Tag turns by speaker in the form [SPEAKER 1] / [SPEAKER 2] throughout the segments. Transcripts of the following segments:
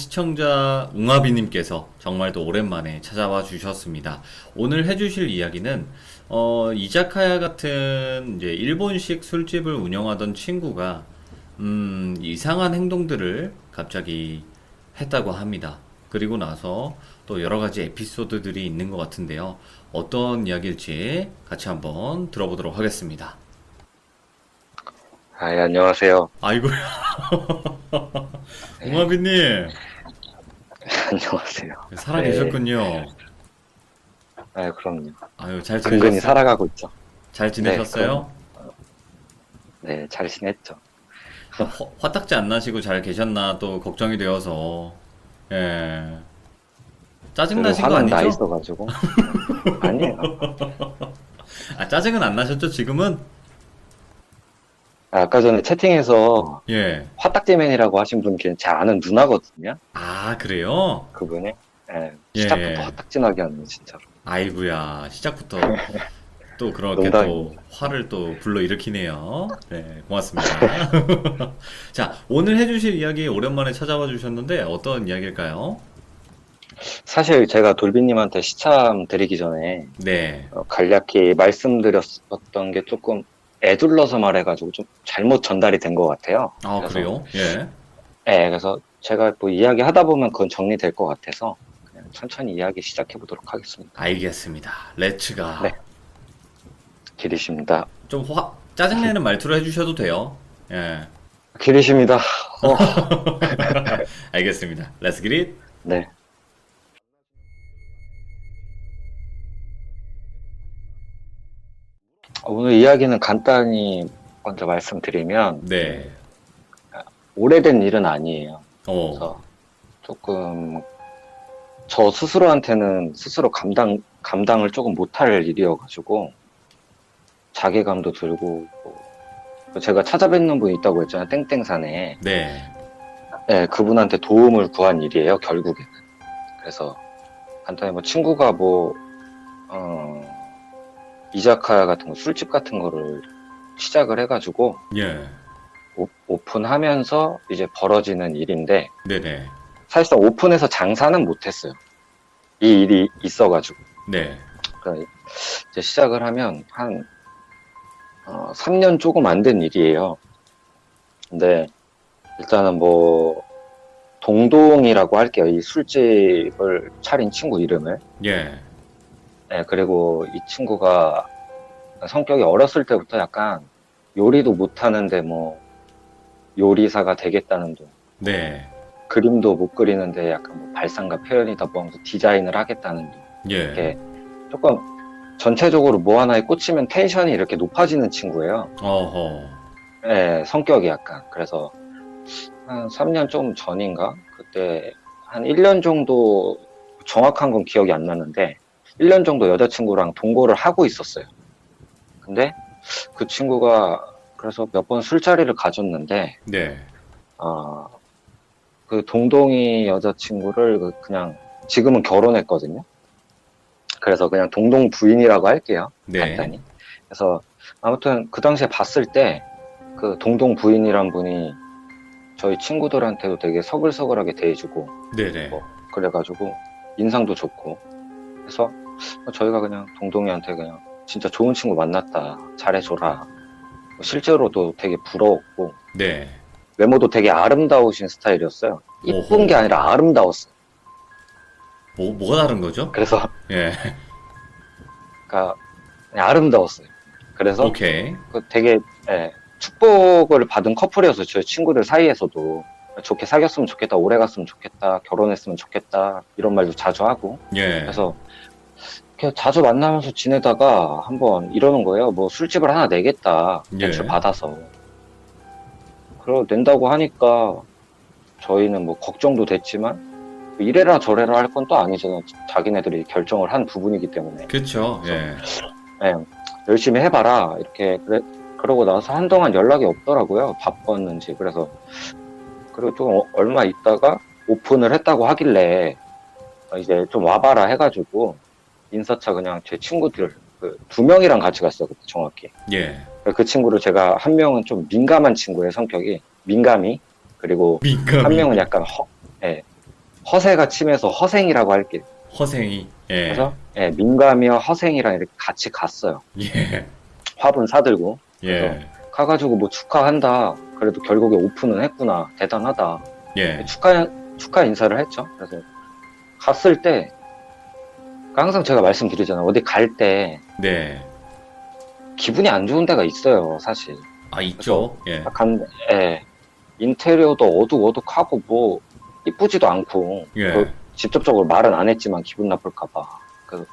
[SPEAKER 1] 시청자 웅아비님께서 정말 또 오랜만에 찾아와 주셨습니다. 오늘 해주실 이야기는 이자카야 같은 이제 일본식 술집을 운영하던 친구가 이상한 행동들을 갑자기 했다고 합니다. 그리고 나서 또 여러 가지 에피소드들이 있는 것 같은데요. 어떤 이야기일지 같이 한번 들어보도록 하겠습니다.
[SPEAKER 2] 아, 예, 안녕하세요.
[SPEAKER 1] 아이고, 웅아비님
[SPEAKER 2] 안녕하세요.
[SPEAKER 1] 살아
[SPEAKER 2] 네.
[SPEAKER 1] 계셨군요.
[SPEAKER 2] 아, 그럼요.
[SPEAKER 1] 아유, 잘
[SPEAKER 2] 근근히
[SPEAKER 1] 지내셨어요?
[SPEAKER 2] 살아가고 있죠.
[SPEAKER 1] 잘 지내셨어요?
[SPEAKER 2] 네, 잘 지냈죠.
[SPEAKER 1] 화딱지 안 나시고 잘 계셨나 또 걱정이 되어서. 예. 짜증
[SPEAKER 2] 그래도
[SPEAKER 1] 나신 거
[SPEAKER 2] 화는 나
[SPEAKER 1] 아니죠?
[SPEAKER 2] 있어가지고. 아니에요.
[SPEAKER 1] 아, 짜증은 안 나셨죠, 지금은?
[SPEAKER 2] 아, 아까 전에 채팅에서
[SPEAKER 1] 예.
[SPEAKER 2] 화딱지맨이라고 하신 분, 제 아는 누나거든요.
[SPEAKER 1] 아, 그래요?
[SPEAKER 2] 그분이. 예,
[SPEAKER 1] 예,
[SPEAKER 2] 시작부터
[SPEAKER 1] 예.
[SPEAKER 2] 화딱지나게 하는, 진짜로.
[SPEAKER 1] 아이고야, 시작부터 또 그렇게 또
[SPEAKER 2] 농담입니다.
[SPEAKER 1] 화를 또 불러일으키네요. 네, 고맙습니다. 자, 오늘 해주실 이야기 오랜만에 찾아와 주셨는데 어떤 이야기일까요?
[SPEAKER 2] 사실 제가 돌비님한테 시참 드리기 전에
[SPEAKER 1] 네.
[SPEAKER 2] 간략히 말씀드렸었던 게 조금 애둘러서 말해가지고 좀 잘못 전달이 된 것 같아요.
[SPEAKER 1] 아,
[SPEAKER 2] 그래서
[SPEAKER 1] 그래요? 예.
[SPEAKER 2] 네, 그래서 제가 뭐 이야기 하다 보면 그건 정리될 것 같아서 그냥 천천히 이야기 시작해 보도록 하겠습니다.
[SPEAKER 1] 알겠습니다. 렛츠가.
[SPEAKER 2] 네, 길이십니다.
[SPEAKER 1] 좀 짜증내는 말투로 해주셔도 돼요. 예.
[SPEAKER 2] 길이십니다.
[SPEAKER 1] 알겠습니다. Let's get it.
[SPEAKER 2] 네. 오늘 이야기는 간단히 먼저 말씀드리면
[SPEAKER 1] 네.
[SPEAKER 2] 오래된 일은 아니에요.
[SPEAKER 1] 어,
[SPEAKER 2] 그래서 조금 저 스스로한테는 스스로 감당을 조금 못할 일이어가지고 자괴감도 들고 제가 찾아뵙는 분이 있다고 했잖아요. 땡땡산에.
[SPEAKER 1] 네.
[SPEAKER 2] 네, 그분한테 도움을 구한 일이에요, 결국에는. 그래서, 간단히 뭐, 친구가 뭐, 이자카야 같은 거, 술집 같은 거를 시작을 해가지고,
[SPEAKER 1] 예.
[SPEAKER 2] 오픈하면서 이제 벌어지는 일인데,
[SPEAKER 1] 네네.
[SPEAKER 2] 사실상 오픈해서 장사는 못했어요. 이 일이 있어가지고.
[SPEAKER 1] 네.
[SPEAKER 2] 그러니까 이제 시작을 하면, 3년 조금 안 된 일이에요. 근데, 일단은 뭐, 동동이라고 할게요. 이 술집을 차린 친구 이름을.
[SPEAKER 1] 예.
[SPEAKER 2] 네, 그리고 이 친구가 성격이 어렸을 때부터 약간 요리도 못하는데 뭐 요리사가 되겠다는 둥.
[SPEAKER 1] 네.
[SPEAKER 2] 그림도 못 그리는데 약간 뭐 발상과 표현이다 뭐 하면서 디자인을 하겠다는 둥.
[SPEAKER 1] 예.
[SPEAKER 2] 이렇게 조금 전체적으로 뭐 하나에 꽂히면 텐션이 이렇게 높아지는 친구예요.
[SPEAKER 1] 어허.
[SPEAKER 2] 네, 성격이 약간. 그래서 한 3년 좀 전인가? 그때 한 1년 정도 정확한 건 기억이 안 나는데 1년 정도 여자친구랑 동거를 하고 있었어요. 근데 그 친구가 그래서 몇 번 술자리를 가졌는데
[SPEAKER 1] 네.
[SPEAKER 2] 그 동동이 여자친구를 그냥 지금은 결혼했거든요. 그래서 그냥 동동 부인이라고 할게요.
[SPEAKER 1] 네.
[SPEAKER 2] 간단히. 그래서 아무튼 그 당시에 봤을 때 그 동동 부인이란 분이 저희 친구들한테도 되게 서글서글하게 대해주고
[SPEAKER 1] 네네.
[SPEAKER 2] 뭐 그래가지고 인상도 좋고 그래서 저희가 그냥 동동이한테 그냥 진짜 좋은 친구 만났다 잘해줘라 실제로도 되게 부러웠고
[SPEAKER 1] 네.
[SPEAKER 2] 외모도 되게 아름다우신 스타일이었어요. 이쁜 게
[SPEAKER 1] 오호.
[SPEAKER 2] 아니라 아름다웠어요.
[SPEAKER 1] 뭐가 다른 거죠?
[SPEAKER 2] 그래서
[SPEAKER 1] 예.
[SPEAKER 2] 그러니까 그냥 아름다웠어요. 그래서
[SPEAKER 1] 오케이.
[SPEAKER 2] 그 되게 축복을 받은 커플이어서 저희 친구들 사이에서도 좋게 사귀었으면 좋겠다, 오래 갔으면 좋겠다, 결혼했으면 좋겠다 이런 말도 자주 하고
[SPEAKER 1] 예.
[SPEAKER 2] 그래서 이렇게 자주 만나면서 지내다가 한번 이러는 거예요. 뭐 술집을 하나 내겠다. 대출
[SPEAKER 1] 예.
[SPEAKER 2] 받아서. 그러 낸다고 하니까 저희는 뭐 걱정도 됐지만 이래라 저래라 할 건 또 아니잖아요. 자기네들이 결정을 한 부분이기 때문에.
[SPEAKER 1] 그쵸. 예.
[SPEAKER 2] 네, 열심히 해봐라. 이렇게 그러고 나서 한동안 연락이 없더라고요. 바빴는지. 그래서 그리고 좀 얼마 있다가 오픈을 했다고 하길래 이제 좀 와봐라 해가지고 인사차 그냥 제 친구들 그 2명이랑 같이 갔어 그때 정확히.
[SPEAKER 1] 예.
[SPEAKER 2] 그 친구를 제가 한 명은 좀 민감한 친구예요 성격이 민감이 그리고 한
[SPEAKER 1] 민감이.
[SPEAKER 2] 명은 약간 허세가 침해서 허생이라고 할게요.
[SPEAKER 1] 허생이. 예.
[SPEAKER 2] 그래서 예, 민감이와 허생이랑 이렇게 같이 갔어요.
[SPEAKER 1] 예.
[SPEAKER 2] 화분 사들고.
[SPEAKER 1] 예.
[SPEAKER 2] 가가지고 뭐 축하한다. 그래도 결국에 오픈은 했구나. 대단하다.
[SPEAKER 1] 예.
[SPEAKER 2] 축하 인사를 했죠. 그래서 갔을 때 항상 제가 말씀드리잖아요. 어디 갈 때
[SPEAKER 1] 네.
[SPEAKER 2] 기분이 안 좋은 데가 있어요, 사실.
[SPEAKER 1] 아, 있죠. 예.
[SPEAKER 2] 예. 인테리어도 어둑어둑하고 뭐 이쁘지도 않고
[SPEAKER 1] 예.
[SPEAKER 2] 직접적으로 말은 안 했지만 기분 나쁠까봐. 그래서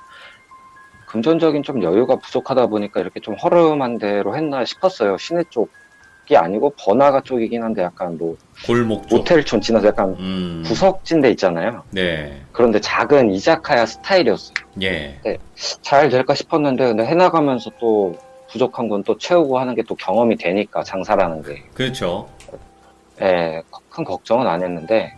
[SPEAKER 2] 금전적인 좀 여유가 부족하다 보니까 이렇게 좀 허름한 데로 했나 싶었어요. 시내 쪽이 아니고 번화가 쪽이긴 한데 약간 뭐
[SPEAKER 1] 골목 쪽.
[SPEAKER 2] 모텔촌 지나서 약간 구석진 데 있잖아요.
[SPEAKER 1] 네.
[SPEAKER 2] 그런데 작은 이자카야 스타일이었어요.
[SPEAKER 1] 예.
[SPEAKER 2] 잘 될까 싶었는데 근데 해나가면서 또 부족한 건 또 채우고 하는 게 또 경험이 되니까 장사라는 게.
[SPEAKER 1] 그렇죠.
[SPEAKER 2] 예, 큰 걱정은 안 했는데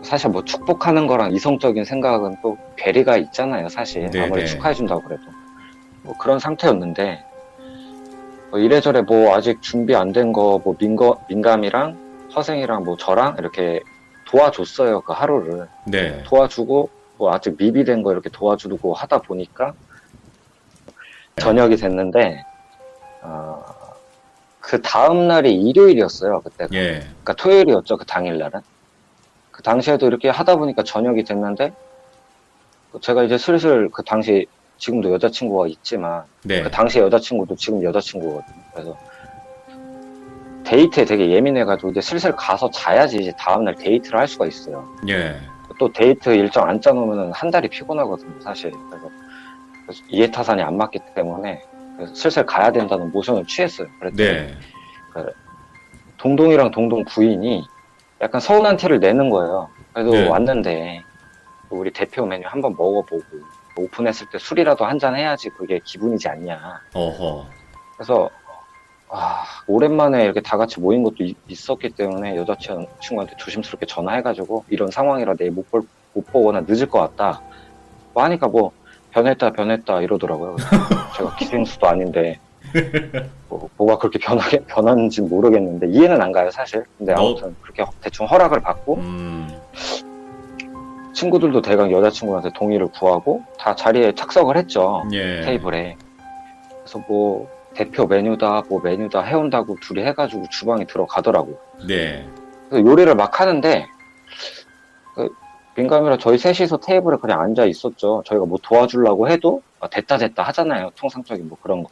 [SPEAKER 2] 사실 뭐 축복하는 거랑 이성적인 생각은 또 괴리가 있잖아요, 사실.
[SPEAKER 1] 네네.
[SPEAKER 2] 아무리 축하해준다고 그래도. 뭐 그런 상태였는데, 뭐 이래저래 뭐 아직 준비 안 된 거, 뭐 민감이랑 허생이랑 뭐 저랑 이렇게 도와줬어요, 그 하루를.
[SPEAKER 1] 네.
[SPEAKER 2] 도와주고, 뭐 아직 미비된 거 이렇게 도와주고 하다 보니까 저녁이 됐는데, 그 다음날이 일요일이었어요, 그때가.
[SPEAKER 1] 예.
[SPEAKER 2] 그러니까 토요일이었죠, 그 당일날은. 그 당시에도 이렇게 하다 보니까 저녁이 됐는데 제가 이제 슬슬 그 당시 지금도 여자친구가 있지만
[SPEAKER 1] 네.
[SPEAKER 2] 그 당시 여자친구도 지금 여자친구거든요. 그래서 데이트에 되게 예민해가지고 이제 슬슬 가서 자야지 이제 다음날 데이트를 할 수가 있어요.
[SPEAKER 1] 예.
[SPEAKER 2] 또 데이트 일정 안 짜놓으면 한 달이 피곤하거든요, 사실. 그래서 이해타산이 안 맞기 때문에 그래서 슬슬 가야 된다는 모션을 취했어요. 그랬더니
[SPEAKER 1] 네.
[SPEAKER 2] 동동이랑 동동 부인이 약간 서운한 티를 내는 거예요. 그래도
[SPEAKER 1] 네.
[SPEAKER 2] 왔는데 우리 대표 메뉴 한번 먹어보고 오픈했을 때 술이라도 한잔 해야지 그게 기분이지 않냐.
[SPEAKER 1] 어허.
[SPEAKER 2] 그래서 오랜만에 이렇게 다 같이 모인 것도 있었기 때문에 여자친구한테 조심스럽게 전화해가지고 이런 상황이라 내일 못 보거나 늦을 것 같다. 뭐 하니까 뭐 변했다 이러더라고요. 그래서 제가 기생수도 아닌데 뭐가 그렇게 변하는지 모르겠는데 이해는 안 가요, 사실. 근데 아무튼 그렇게 대충 허락을 받고 친구들도 대강 여자친구한테 동의를 구하고 다 자리에 착석을 했죠.
[SPEAKER 1] 예.
[SPEAKER 2] 테이블에. 그래서 뭐 대표 메뉴다 뭐 메뉴다 해온다고 둘이 해가지고 주방에 들어가더라고요.
[SPEAKER 1] 네.
[SPEAKER 2] 그래서 요리를 막 하는데 민감이랑 저희 셋이서 테이블에 그냥 앉아 있었죠. 저희가 뭐 도와주려고 해도 됐다 하잖아요. 통상적인 뭐 그런 거.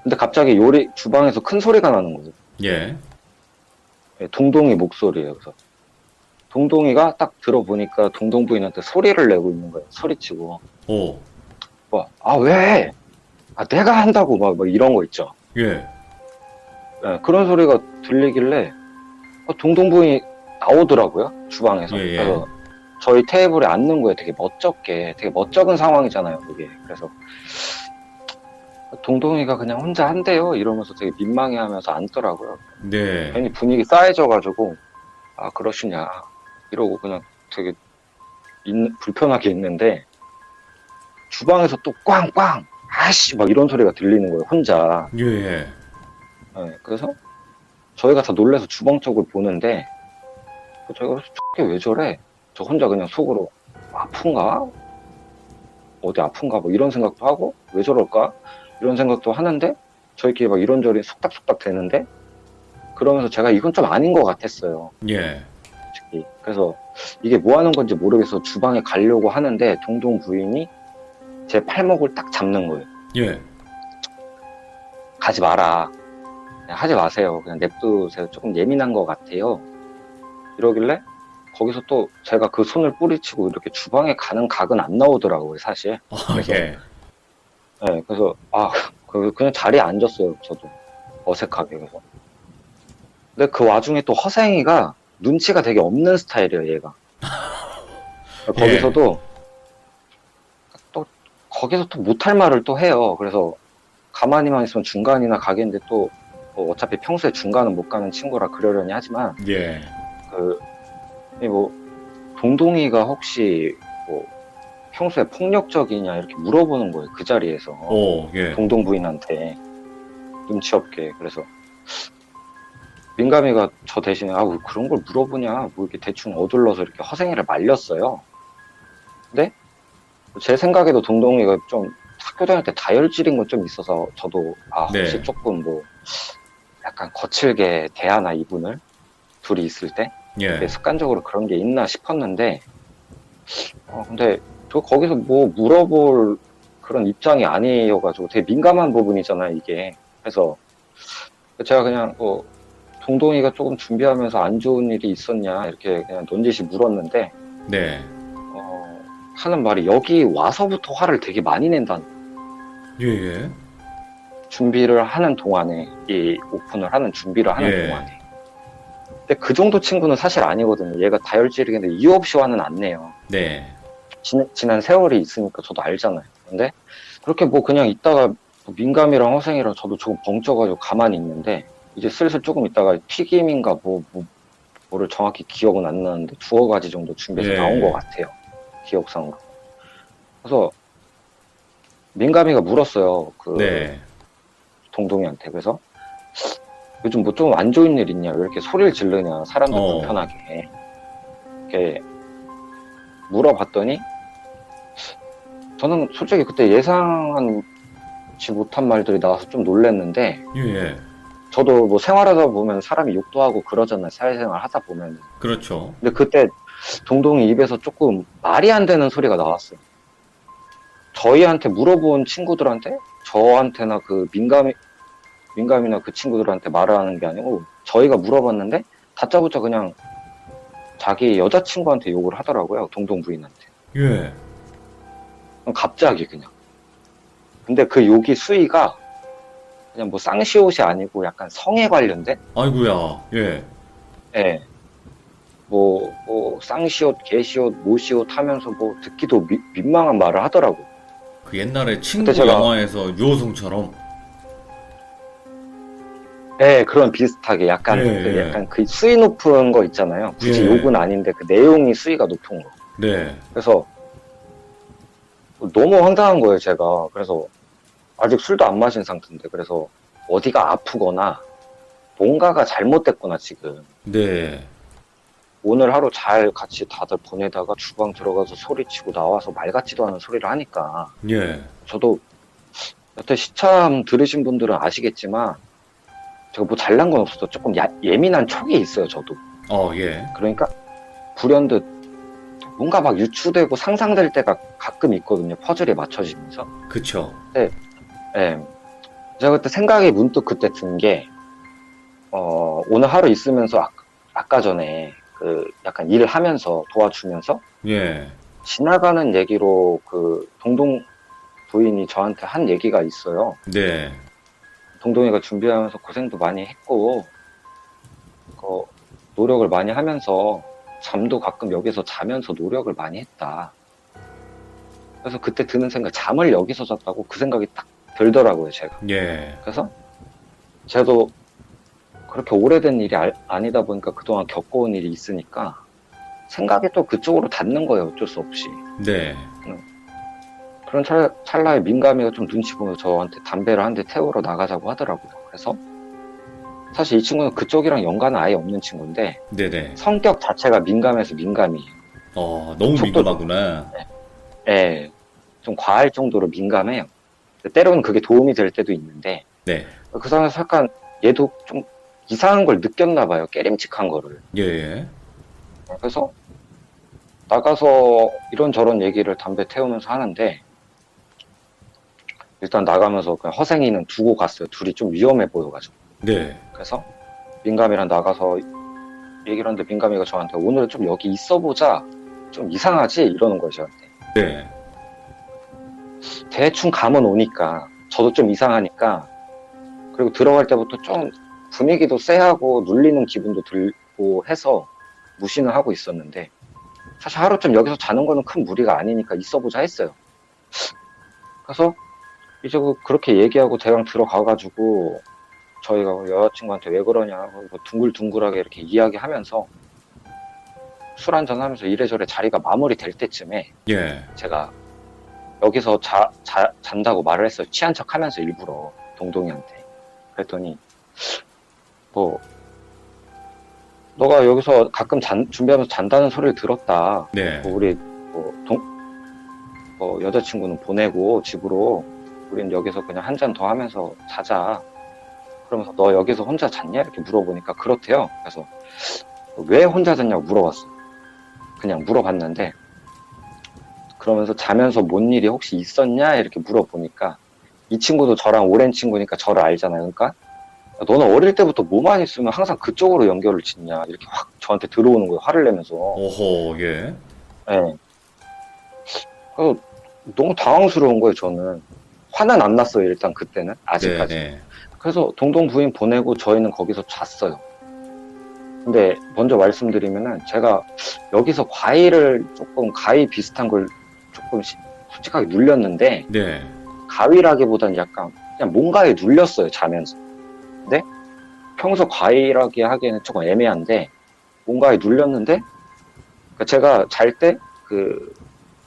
[SPEAKER 2] 근데 갑자기 주방에서 큰 소리가 나는 거예요.
[SPEAKER 1] 예.
[SPEAKER 2] 동동이 목소리예요. 그래서 동동이가 딱 들어보니까 동동 부인한테 소리를 내고 있는 거예요. 소리치고.
[SPEAKER 1] 오.
[SPEAKER 2] 왜? 내가 한다고 막 이런 거 있죠.
[SPEAKER 1] 예.
[SPEAKER 2] 그런 소리가 들리길래 동동 부인이 나오더라고요. 주방에서.
[SPEAKER 1] 예.
[SPEAKER 2] 그래서 저희 테이블에 앉는 거예요. 되게 멋쩍은 상황이잖아요. 그게. 그래서 동동이가 그냥 혼자 한대요. 이러면서 되게 민망해하면서 앉더라고요.
[SPEAKER 1] 네.
[SPEAKER 2] 괜히 분위기 싸해져가지고 그러시냐 이러고 그냥 되게 불편하게 있는데 주방에서 또 꽝꽝 아씨 막 이런 소리가 들리는 거예요. 혼자.
[SPEAKER 1] 예.
[SPEAKER 2] 그래서 저희가 다 놀라서 주방 쪽을 보는데 저희가 저게 왜 저래? 저 혼자 그냥 속으로 아픈가? 어디 아픈가? 뭐 이런 생각도 하고 왜 저럴까? 이런 생각도 하는데 저희끼리 막 이런저런 속닥속닥 되는데 그러면서 제가 이건 좀 아닌 것 같았어요.
[SPEAKER 1] 예.
[SPEAKER 2] 솔직히. 그래서 이게 뭐 하는 건지 모르겠어 주방에 가려고 하는데 동동 부인이 제 팔목을 딱 잡는 거예요.
[SPEAKER 1] 예.
[SPEAKER 2] 가지 마라. 그냥 하지 마세요. 그냥 냅두세요. 조금 예민한 것 같아요. 이러길래 거기서 또 제가 그 손을 뿌리치고 이렇게 주방에 가는 각은 안 나오더라고요, 사실. 그래서,
[SPEAKER 1] 예.
[SPEAKER 2] 그래서 그냥 자리에 앉았어요, 저도. 어색하게. 그래서. 근데 그 와중에 또 허생이가 눈치가 되게 없는 스타일이에요, 얘가. 거기서도 거기서 또 못할 말을 또 해요. 그래서 가만히만 있으면 중간이나 가겠는데 또 어차피 평소에 중간은 못 가는 친구라 그러려니 하지만
[SPEAKER 1] 예.
[SPEAKER 2] 동동이가 혹시 평소에 폭력적이냐 이렇게 물어보는 거예요. 그 자리에서.
[SPEAKER 1] 오, 예.
[SPEAKER 2] 동동 부인한테 눈치 없게. 그래서 민감이가 저 대신에 왜 그런 걸 물어보냐 뭐 이렇게 대충 어둘러서 이렇게 허생이를 말렸어요. 근데 제 생각에도 동동이가 좀 학교 다닐 때 다혈질인 건 좀 있어서 저도 혹시
[SPEAKER 1] 네.
[SPEAKER 2] 조금 뭐 약간 거칠게 대하나 이분을 둘이 있을 때
[SPEAKER 1] 예.
[SPEAKER 2] 습관적으로 그런 게 있나 싶었는데 근데 저 거기서 뭐 물어볼 그런 입장이 아니어가지고 되게 민감한 부분이잖아요 이게. 그래서 제가 그냥 동동이가 조금 준비하면서 안 좋은 일이 있었냐 이렇게 그냥 넌지시 물었는데
[SPEAKER 1] 네.
[SPEAKER 2] 하는 말이 여기 와서부터 화를 되게 많이 낸다는.
[SPEAKER 1] 예, 예.
[SPEAKER 2] 준비를 하는 동안에 이 오픈을 하는 준비를 하는
[SPEAKER 1] 예.
[SPEAKER 2] 동안에. 근데 그 정도 친구는 사실 아니거든요. 얘가 다혈질이긴데 이유 없이 화는 안 내요.
[SPEAKER 1] 네.
[SPEAKER 2] 지난 세월이 있으니까 저도 알잖아요. 근데 그렇게 뭐 그냥 있다가 민감이랑 허생이랑 저도 조금 벙쪄가지고 가만히 있는데 이제 슬슬 조금 있다가 튀김인가 뭐를 정확히 기억은 안 나는데 2가지 정도 준비해서
[SPEAKER 1] 예.
[SPEAKER 2] 나온 것 같아요. 기억상으로. 그래서 민감이가 물었어요.
[SPEAKER 1] 네.
[SPEAKER 2] 동동이한테. 그래서 요즘 뭐 좀 안 좋은 일 있냐? 왜 이렇게 소리를 지르냐? 사람들 불편하게. 이렇게 물어봤더니 저는 솔직히 그때 예상치 못한 말들이 나와서 좀 놀랐는데
[SPEAKER 1] 예, 예.
[SPEAKER 2] 저도 뭐 생활하다 보면 사람이 욕도 하고 그러잖아요. 사회생활 하다 보면.
[SPEAKER 1] 그렇죠.
[SPEAKER 2] 근데 그때 동동이 입에서 조금 말이 안 되는 소리가 나왔어요. 저희한테 물어본 친구들한테 저한테나 그 민감이나 그 친구들한테 말을 하는 게 아니고 저희가 물어봤는데 다짜고짜 그냥 자기 여자친구한테 욕을 하더라고요. 동동 부인한테.
[SPEAKER 1] 예.
[SPEAKER 2] 갑자기 그냥. 근데 그 욕이 수위가 그냥 뭐 쌍시옷이 아니고 약간 성에 관련된?
[SPEAKER 1] 아이고야. 예.
[SPEAKER 2] 예. 뭐 쌍시옷, 개시옷, 모시옷 하면서 뭐 듣기도 민망한 말을 하더라고.
[SPEAKER 1] 그 옛날에 친구
[SPEAKER 2] 제가-
[SPEAKER 1] 영화에서 유호성처럼.
[SPEAKER 2] 예, 그런 비슷하게 약간
[SPEAKER 1] 예.
[SPEAKER 2] 약간 그 수위 높은 거 있잖아요. 굳이
[SPEAKER 1] 예.
[SPEAKER 2] 욕은 아닌데 그 내용이 수위가 높은 거.
[SPEAKER 1] 네.
[SPEAKER 2] 그래서 너무 황당한 거예요, 제가. 그래서 아직 술도 안 마신 상태인데 그래서 어디가 아프거나 뭔가가 잘못됐구나 지금.
[SPEAKER 1] 네.
[SPEAKER 2] 오늘 하루 잘 같이 다들 보내다가 주방 들어가서 소리치고 나와서 말 같지도 않은 소리를 하니까
[SPEAKER 1] 예.
[SPEAKER 2] 저도 여태 시참 들으신 분들은 아시겠지만 제가 뭐 잘난 건 없어도 조금 예민한 촉이 있어요, 저도.
[SPEAKER 1] 예.
[SPEAKER 2] 그러니까 불현듯 뭔가 막 유추되고 상상될 때가 가끔 있거든요. 퍼즐이 맞춰지면서.
[SPEAKER 1] 그쵸.
[SPEAKER 2] 예. 제가 그때 생각이 문득 그때 든 게, 오늘 하루 있으면서 아까 전에 그 약간 일을 하면서 도와주면서
[SPEAKER 1] 예.
[SPEAKER 2] 지나가는 얘기로 그 동동 부인이 저한테 한 얘기가 있어요.
[SPEAKER 1] 네.
[SPEAKER 2] 동동이가 준비하면서 고생도 많이 했고, 노력을 많이 하면서 잠도 가끔 여기서 자면서 노력을 많이 했다. 그래서 그때 드는 생각, 잠을 여기서 잤다고 그 생각이 딱 들더라고요, 제가.
[SPEAKER 1] 예.
[SPEAKER 2] 그래서 저도 그렇게 오래된 일이 아니다 보니까 그동안 겪어온 일이 있으니까 생각이 또 그쪽으로 닿는 거예요, 어쩔 수 없이.
[SPEAKER 1] 네.
[SPEAKER 2] 그런 찰나에 민감이가 좀 눈치 보면서 저한테 담배를 한 대 태우러 나가자고 하더라고요. 그래서 사실 이 친구는 그쪽이랑 연관은 아예 없는 친구인데
[SPEAKER 1] 네네.
[SPEAKER 2] 성격 자체가 민감해서 민감이에요.
[SPEAKER 1] 너무
[SPEAKER 2] 속도
[SPEAKER 1] 민감하구나.
[SPEAKER 2] 예, 좀 과할 정도로 민감해요. 때로는 그게 도움이 될 때도 있는데
[SPEAKER 1] 네.
[SPEAKER 2] 그 상황에서 약간 얘도 좀 이상한 걸 느꼈나 봐요. 깨림칙한 거를.
[SPEAKER 1] 예.
[SPEAKER 2] 그래서 나가서 이런저런 얘기를 담배 태우면서 하는데 일단 나가면서 그냥 허생이는 두고 갔어요. 둘이 좀 위험해 보여가지고.
[SPEAKER 1] 네.
[SPEAKER 2] 그래서 민감이랑 나가서 얘기를 하는데 민감이가 저한테 오늘은 좀 여기 있어보자. 좀 이상하지? 이러는 거예요, 저한테.
[SPEAKER 1] 네.
[SPEAKER 2] 대충 감은 오니까 저도 좀 이상하니까 그리고 들어갈 때부터 좀 분위기도 쎄하고 눌리는 기분도 들고 해서 무시는 하고 있었는데 사실 하루쯤 여기서 자는 거는 큰 무리가 아니니까 있어보자 했어요. 그래서 이제 그렇게 얘기하고 대강 들어가가지고 저희가 여자친구한테 왜 그러냐 뭐 둥글둥글하게 이렇게 이야기하면서 술 한잔 하면서 이래저래 자리가 마무리 될 때쯤에
[SPEAKER 1] 예.
[SPEAKER 2] 제가 여기서 잔다고 말을 했어요. 취한 척 하면서 일부러 동동이한테. 그랬더니 뭐 너가 여기서 가끔 준비하면서 잔다는 소리를 들었다.
[SPEAKER 1] 네.
[SPEAKER 2] 우리 여자친구는 보내고 집으로 우린 여기서 그냥 한 잔 더 하면서 자자. 그러면서 너 여기서 혼자 잤냐? 이렇게 물어보니까 그렇대요. 그래서 왜 혼자 잤냐고 물어봤어. 그냥 물어봤는데 그러면서 자면서 뭔 일이 혹시 있었냐? 이렇게 물어보니까 이 친구도 저랑 오랜 친구니까 저를 알잖아요. 그러니까 너는 어릴 때부터 뭐만 있으면 항상 그쪽으로 연결을 짓냐? 이렇게 확 저한테 들어오는 거예요. 화를 내면서.
[SPEAKER 1] 오호, 예.
[SPEAKER 2] 예. 그래서 너무 당황스러운 거예요, 저는. 화는 안 났어요, 일단 그때는. 아직까지.
[SPEAKER 1] 네네.
[SPEAKER 2] 그래서 동동 부인 보내고 저희는 거기서 잤어요. 근데 먼저 말씀드리면은 제가 여기서 가위 비슷한 걸 조금 솔직하게 눌렸는데
[SPEAKER 1] 네.
[SPEAKER 2] 가위라기보다는 약간 그냥 뭔가에 눌렸어요, 자면서. 근데 평소 가위라기 하기에는 조금 애매한데 뭔가에 눌렸는데 그러니까 제가 잘 때 그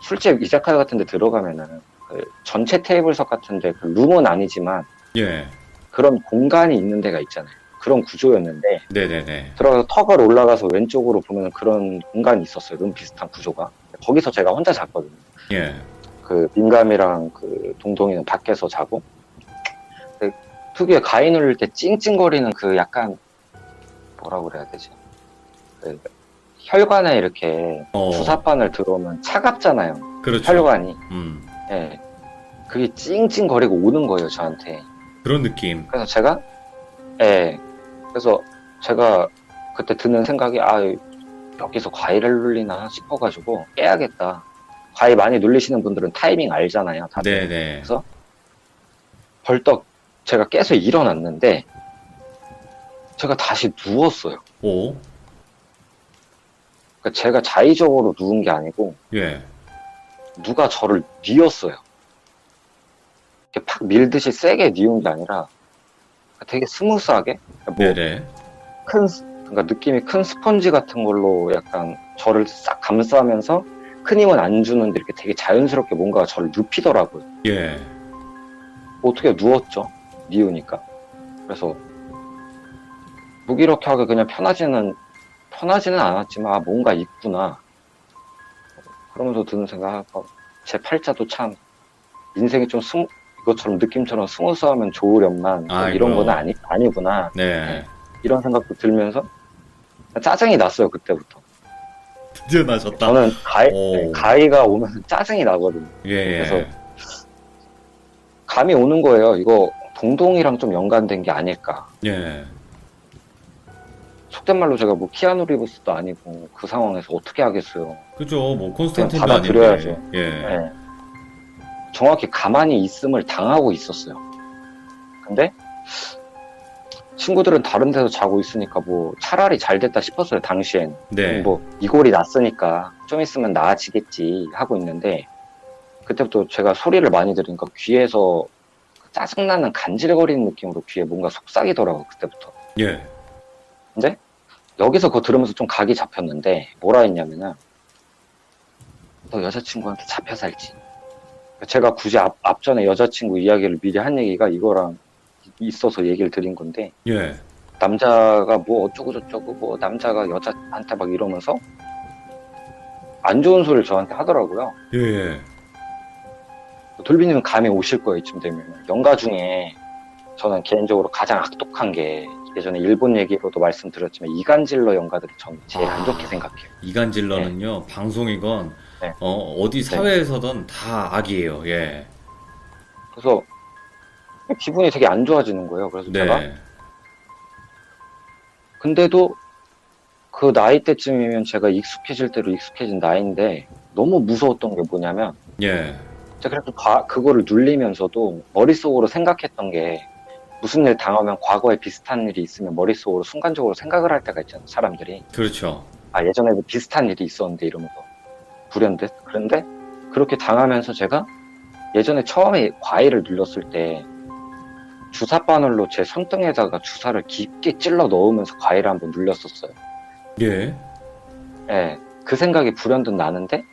[SPEAKER 2] 술집 이자카야 같은 데 들어가면은 그 전체 테이블석 같은데 그 룸은 아니지만
[SPEAKER 1] 예.
[SPEAKER 2] 그런 공간이 있는 데가 있잖아요. 그런 구조였는데
[SPEAKER 1] 네네네.
[SPEAKER 2] 들어가서 턱을 올라가서 왼쪽으로 보면 그런 공간이 있었어요. 룸 비슷한 구조가. 거기서 제가 혼자 잤거든요.
[SPEAKER 1] 예.
[SPEAKER 2] 그 민감이랑 그 동동이는 밖에서 자고 그 특유의 가위 누를 때 찡찡거리는 그 약간 뭐라고 그래야 되지? 그 혈관에 이렇게
[SPEAKER 1] 어,
[SPEAKER 2] 주사바늘 들어오면 차갑잖아요.
[SPEAKER 1] 그렇죠.
[SPEAKER 2] 혈관이.
[SPEAKER 1] 음,
[SPEAKER 2] 예. 그게 찡찡거리고 오는 거예요, 저한테.
[SPEAKER 1] 그런 느낌.
[SPEAKER 2] 그래서 제가 예. 그래서 제가 그때 드는 생각이 여기서 과일을 눌리나 싶어가지고 깨야겠다. 과일 많이 눌리시는 분들은 타이밍 알잖아요. 다들.
[SPEAKER 1] 네네.
[SPEAKER 2] 그래서 벌떡 제가 깨서 일어났는데 제가 다시 누웠어요.
[SPEAKER 1] 오,
[SPEAKER 2] 그러니까 제가 자의적으로 누운 게 아니고
[SPEAKER 1] 예.
[SPEAKER 2] 누가 저를 뉘었어요. 이렇게 팍 밀듯이 세게 뉘은 게 아니라 되게 스무스하게
[SPEAKER 1] 네네.
[SPEAKER 2] 그러니까 느낌이 큰 스펀지 같은 걸로 약간 저를 싹 감싸면서 큰 힘은 안 주는데 이렇게 되게 자연스럽게 뭔가 저를 눕히더라고요.
[SPEAKER 1] 예.
[SPEAKER 2] 어떻게 누웠죠? 뉘우니까. 그래서 무기력하게 그냥 편하지는 않았지만 뭔가 있구나. 그러면서 드는 생각, 제 팔자도 참 인생이 좀 이것처럼 느낌처럼 스무스하면 좋으련만 이런
[SPEAKER 1] 아이고.
[SPEAKER 2] 건 아니구나.
[SPEAKER 1] 네.
[SPEAKER 2] 이런 생각도 들면서 짜증이 났어요, 그때부터.
[SPEAKER 1] 드디어 나셨다.
[SPEAKER 2] 저는
[SPEAKER 1] 오.
[SPEAKER 2] 가위가 오면 짜증이 나거든요.
[SPEAKER 1] 예.
[SPEAKER 2] 그래서 감이 오는 거예요. 이거 동동이랑 좀 연관된 게 아닐까.
[SPEAKER 1] 예.
[SPEAKER 2] 속된 말로 제가 뭐 키아누 리브스도 아니고 그 상황에서 어떻게 하겠어요.
[SPEAKER 1] 그죠. 뭐
[SPEAKER 2] 그냥
[SPEAKER 1] 콘스탄틴도
[SPEAKER 2] 받아들여야죠.
[SPEAKER 1] 아닌데. 예.
[SPEAKER 2] 네. 정확히 가만히 있음을 당하고 있었어요. 근데 친구들은 다른 데서 자고 있으니까 뭐 차라리 잘 됐다 싶었어요. 당시엔.
[SPEAKER 1] 네.
[SPEAKER 2] 뭐 이골이 났으니까 좀 있으면 나아지겠지 하고 있는데 그때부터 제가 소리를 많이 들으니까 귀에서 짜증나는 간질거리는 느낌으로 귀에 뭔가 속삭이더라고요. 그때부터.
[SPEAKER 1] 예.
[SPEAKER 2] 근데 여기서 그거 들으면서 좀 각이 잡혔는데 뭐라 했냐면은 너 여자친구한테 잡혀 살지. 제가 굳이 앞전에 여자친구 이야기를 미리 한 얘기가 이거랑 있어서 얘기를 드린 건데
[SPEAKER 1] 예.
[SPEAKER 2] 남자가 뭐 어쩌고 저쩌고 뭐 남자가 여자한테 막 이러면서 안 좋은 소리를 저한테 하더라고요.
[SPEAKER 1] 예.
[SPEAKER 2] 돌비님은 감이 오실 거예요. 이쯤 되면. 연가 중에 저는 개인적으로 가장 악독한 게 예전에 일본 얘기로도 말씀드렸지만 이간질러 연가들이 저는 제일 안 좋게 생각해요.
[SPEAKER 1] 이간질러는요, 방송이건,
[SPEAKER 2] 네.
[SPEAKER 1] 어디 사회에서든 다 악이에요. 예.
[SPEAKER 2] 그래서 기분이 되게 안 좋아지는 거예요. 그래서 제가
[SPEAKER 1] 네.
[SPEAKER 2] 근데도 그 나이 때쯤이면 제가 익숙해질 대로 익숙해진 나이인데 너무 무서웠던 게 뭐냐면
[SPEAKER 1] 예.
[SPEAKER 2] 제가 그래도 그거를 눌리면서도 머릿속으로 생각했던 게 무슨 일 당하면 과거에 비슷한 일이 있으면 머릿속으로 순간적으로 생각을 할 때가 있잖아요. 사람들이.
[SPEAKER 1] 그렇죠.
[SPEAKER 2] 예전에도 비슷한 일이 있었는데 이러면서 불현듯. 그런데 그렇게 당하면서 제가 예전에 처음에 과일을 눌렀을 때 주사바늘로 제 손등에다가 주사를 깊게 찔러 넣으면서 과일을 한번 눌렸었어요.
[SPEAKER 1] 예.
[SPEAKER 2] 예, 그 생각이 불현듯 나는데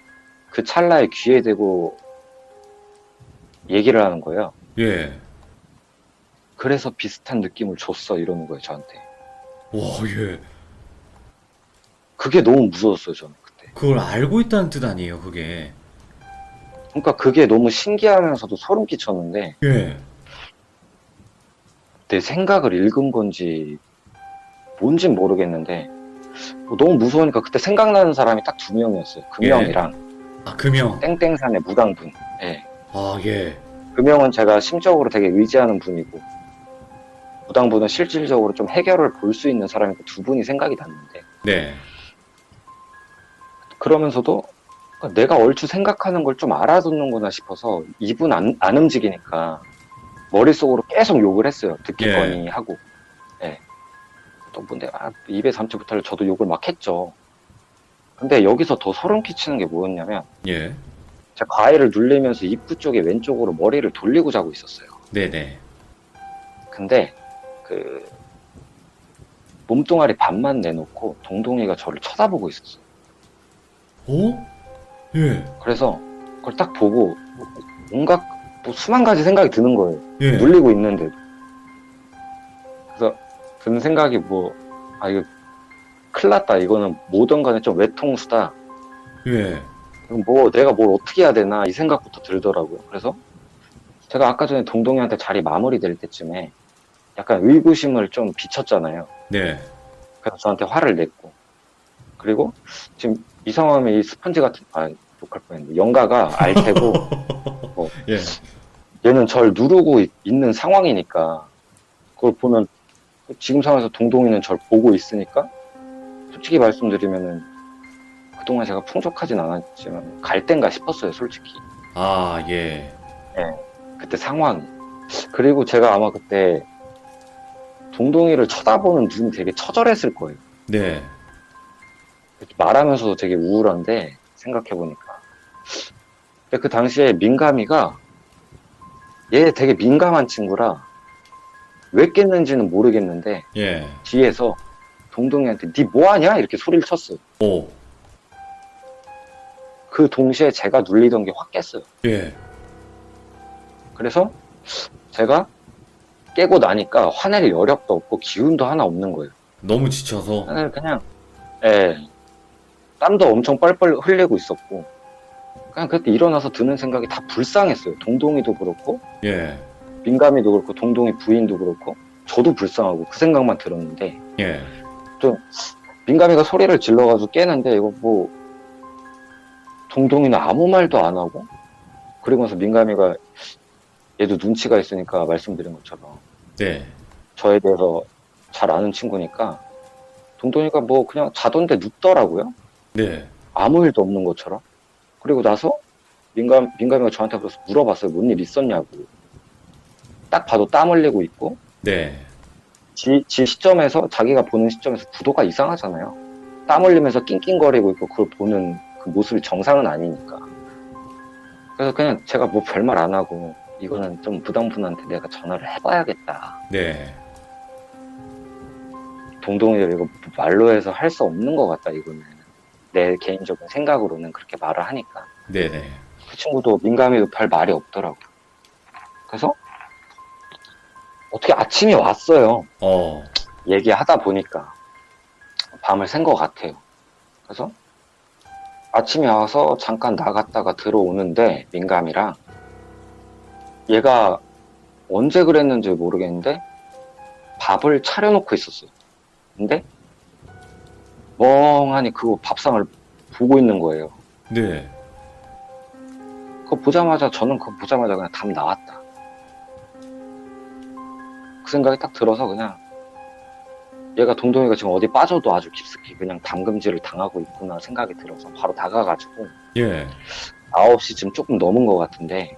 [SPEAKER 2] 그 찰나에 귀에 대고 얘기를 하는 거예요.
[SPEAKER 1] 예.
[SPEAKER 2] 그래서 비슷한 느낌을 줬어 이러는 거예요 저한테.
[SPEAKER 1] 와, 예.
[SPEAKER 2] 그게 너무 무서웠어요, 저는 그때.
[SPEAKER 1] 그걸 알고 있다는 뜻 아니에요, 그게.
[SPEAKER 2] 그러니까 그게 너무 신기하면서도 소름 끼쳤는데,
[SPEAKER 1] 예.
[SPEAKER 2] 내 생각을 읽은 건지 뭔진 모르겠는데, 너무 무서우니까 그때 생각나는 사람이 딱 두 명이었어요. 금영이랑
[SPEAKER 1] 아, 금형.
[SPEAKER 2] 땡땡산의 무당분. 예.
[SPEAKER 1] 아, 예.
[SPEAKER 2] 금영은 제가 심적으로 되게 의지하는 분이고, 무당분은 실질적으로 좀 해결을 볼 수 있는 사람이고, 두 분이 생각이 났는데,
[SPEAKER 1] 네.
[SPEAKER 2] 그러면서도 내가 얼추 생각하는 걸 좀 알아듣는구나 싶어서 입은 안 움직이니까 머릿속으로 계속 욕을 했어요. 듣기거니 하고. 예. 또 뭔데, 입에 삼지 못할 저도 욕을 막 했죠. 근데 여기서 더 소름 끼치는 게 뭐였냐면,
[SPEAKER 1] 예.
[SPEAKER 2] 제가 과일을 눌리면서 입구 쪽에 왼쪽으로 머리를 돌리고 자고 있었어요.
[SPEAKER 1] 네네.
[SPEAKER 2] 근데 그 몸뚱아리 반만 내놓고 동동이가 저를 쳐다보고 있었어요.
[SPEAKER 1] 오? 예.
[SPEAKER 2] 그래서 그걸 딱 보고 온갖 뭐 수만 가지 생각이 드는 거예요.
[SPEAKER 1] 예.
[SPEAKER 2] 눌리고 있는데도. 그래서 드는 생각이 이거 큰일 났다. 이거는 뭐든 간에 좀 외통수다.
[SPEAKER 1] 예.
[SPEAKER 2] 내가 뭘 어떻게 해야 되나 이 생각부터 들더라고요. 그래서 제가 아까 전에 동동이한테 자리 마무리될 때쯤에 약간 의구심을 좀 비쳤잖아요.
[SPEAKER 1] 네.
[SPEAKER 2] 그래서 저한테 화를 냈고, 그리고 지금 이 상황에 이 스펀지 같은, 욕할 뻔했는데, 영가가 알 테고,
[SPEAKER 1] 예.
[SPEAKER 2] 얘는 절 누르고 있는 상황이니까, 그걸 보면, 지금 상황에서 동동이는 절 보고 있으니까, 솔직히 말씀드리면은, 그동안 제가 풍족하진 않았지만, 갈 땐가 싶었어요, 솔직히.
[SPEAKER 1] 아, 예.
[SPEAKER 2] 그때 상황이. 그리고 제가 아마 그때, 동동이를 쳐다보는 눈이 되게 처절했을 거예요.
[SPEAKER 1] 네.
[SPEAKER 2] 말하면서도 되게 우울한데 생각해보니까 근데 그 당시에 민감이가 얘 되게 민감한 친구라 왜 깼는지는 모르겠는데
[SPEAKER 1] 예.
[SPEAKER 2] 뒤에서 동동이한테 니 뭐하냐? 이렇게 소리를 쳤어요.
[SPEAKER 1] 오.
[SPEAKER 2] 그 동시에 제가 눌리던 게 확 깼어요.
[SPEAKER 1] 예.
[SPEAKER 2] 그래서 제가 깨고 나니까 화낼 여력도 없고 기운도 하나 없는 거예요.
[SPEAKER 1] 너무 지쳐서.
[SPEAKER 2] 그냥 땀도 엄청 뻘뻘 흘리고 있었고 그냥 그때 일어나서 드는 생각이 다 불쌍했어요. 동동이도 그렇고
[SPEAKER 1] 예.
[SPEAKER 2] 민감이도 그렇고 동동이 부인도 그렇고 저도 불쌍하고 그 생각만 들었는데
[SPEAKER 1] 예.
[SPEAKER 2] 민감이가 소리를 질러가지고 깨는데 이거 동동이는 아무 말도 안 하고 그리고 나서 민감이가 얘도 눈치가 있으니까 말씀드린 것처럼
[SPEAKER 1] 네.
[SPEAKER 2] 저에 대해서 잘 아는 친구니까 동동이가 그냥 자던데 눕더라고요.
[SPEAKER 1] 네.
[SPEAKER 2] 아무 일도 없는 것처럼. 그리고 나서 민감이가 저한테 그래서 물어봤어요. 뭔 일 있었냐고. 딱 봐도 땀 흘리고 있고
[SPEAKER 1] 네.
[SPEAKER 2] 지 시점에서 자기가 보는 시점에서 구도가 이상하잖아요. 땀 흘리면서 낑낑거리고 있고 그걸 보는 그 모습이 정상은 아니니까. 그래서 그냥 제가 별말 안 하고 이거는 좀 부당분한테 내가 전화를 해봐야겠다.
[SPEAKER 1] 네.
[SPEAKER 2] 동동이 이거 말로 해서 할 수 없는 것 같다. 이거는 내 개인적인 생각으로는 그렇게 말을 하니까.
[SPEAKER 1] 네네.
[SPEAKER 2] 그 친구도 민감이도 별 말이 없더라고. 그래서 어떻게 아침이 왔어요. 얘기하다 보니까 밤을 샌 것 같아요. 그래서 아침에 와서 잠깐 나갔다가 들어오는데 민감이랑 얘가 언제 그랬는지 모르겠는데 밥을 차려놓고 있었어요. 근데 멍하니 그 밥상을 보고 있는 거예요.
[SPEAKER 1] 네.
[SPEAKER 2] 저는 그거 보자마자 그냥 답 나왔다. 그 생각이 딱 들어서 그냥 얘가 동동이가 지금 어디 빠져도 아주 깊숙이 그냥 담금질을 당하고 있구나 생각이 들어서 바로 다가가지고
[SPEAKER 1] 예.
[SPEAKER 2] 9시쯤 조금 넘은 것 같은데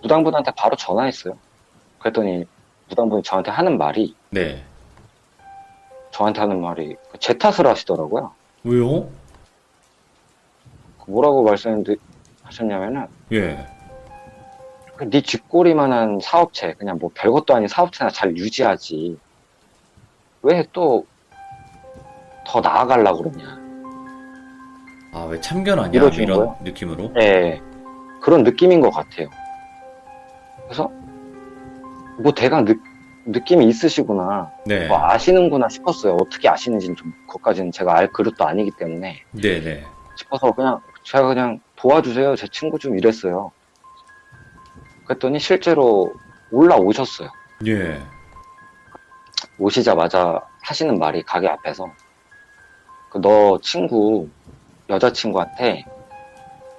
[SPEAKER 2] 무당분한테 바로 전화했어요. 그랬더니 무당분이 저한테 하는 말이
[SPEAKER 1] 네.
[SPEAKER 2] 제 탓을 하시더라고요.
[SPEAKER 1] 왜요?
[SPEAKER 2] 뭐라고 말씀하셨냐면은
[SPEAKER 1] 예.
[SPEAKER 2] 네 쥐꼬리만한 사업체 그냥 별것도 아닌 사업체나 잘 유지하지 왜 또 더 나아가려고 그러냐.
[SPEAKER 1] 아, 왜 참견 아니야?
[SPEAKER 2] 이러시는
[SPEAKER 1] 이런
[SPEAKER 2] 거예요?
[SPEAKER 1] 느낌으로?
[SPEAKER 2] 네, 그런 느낌인 것 같아요. 그래서 대강 느낌이 있으시구나.
[SPEAKER 1] 네.
[SPEAKER 2] 뭐 아시는구나 싶었어요. 어떻게 아시는지는 좀, 그것까지는 제가 알 그릇도 아니기 때문에
[SPEAKER 1] 네네.
[SPEAKER 2] 싶어서 제가 그냥 도와주세요. 제 친구 좀 이랬어요. 그랬더니 실제로 올라오셨어요.
[SPEAKER 1] 예.
[SPEAKER 2] 오시자마자 하시는 말이 가게 앞에서 너 친구, 여자친구한테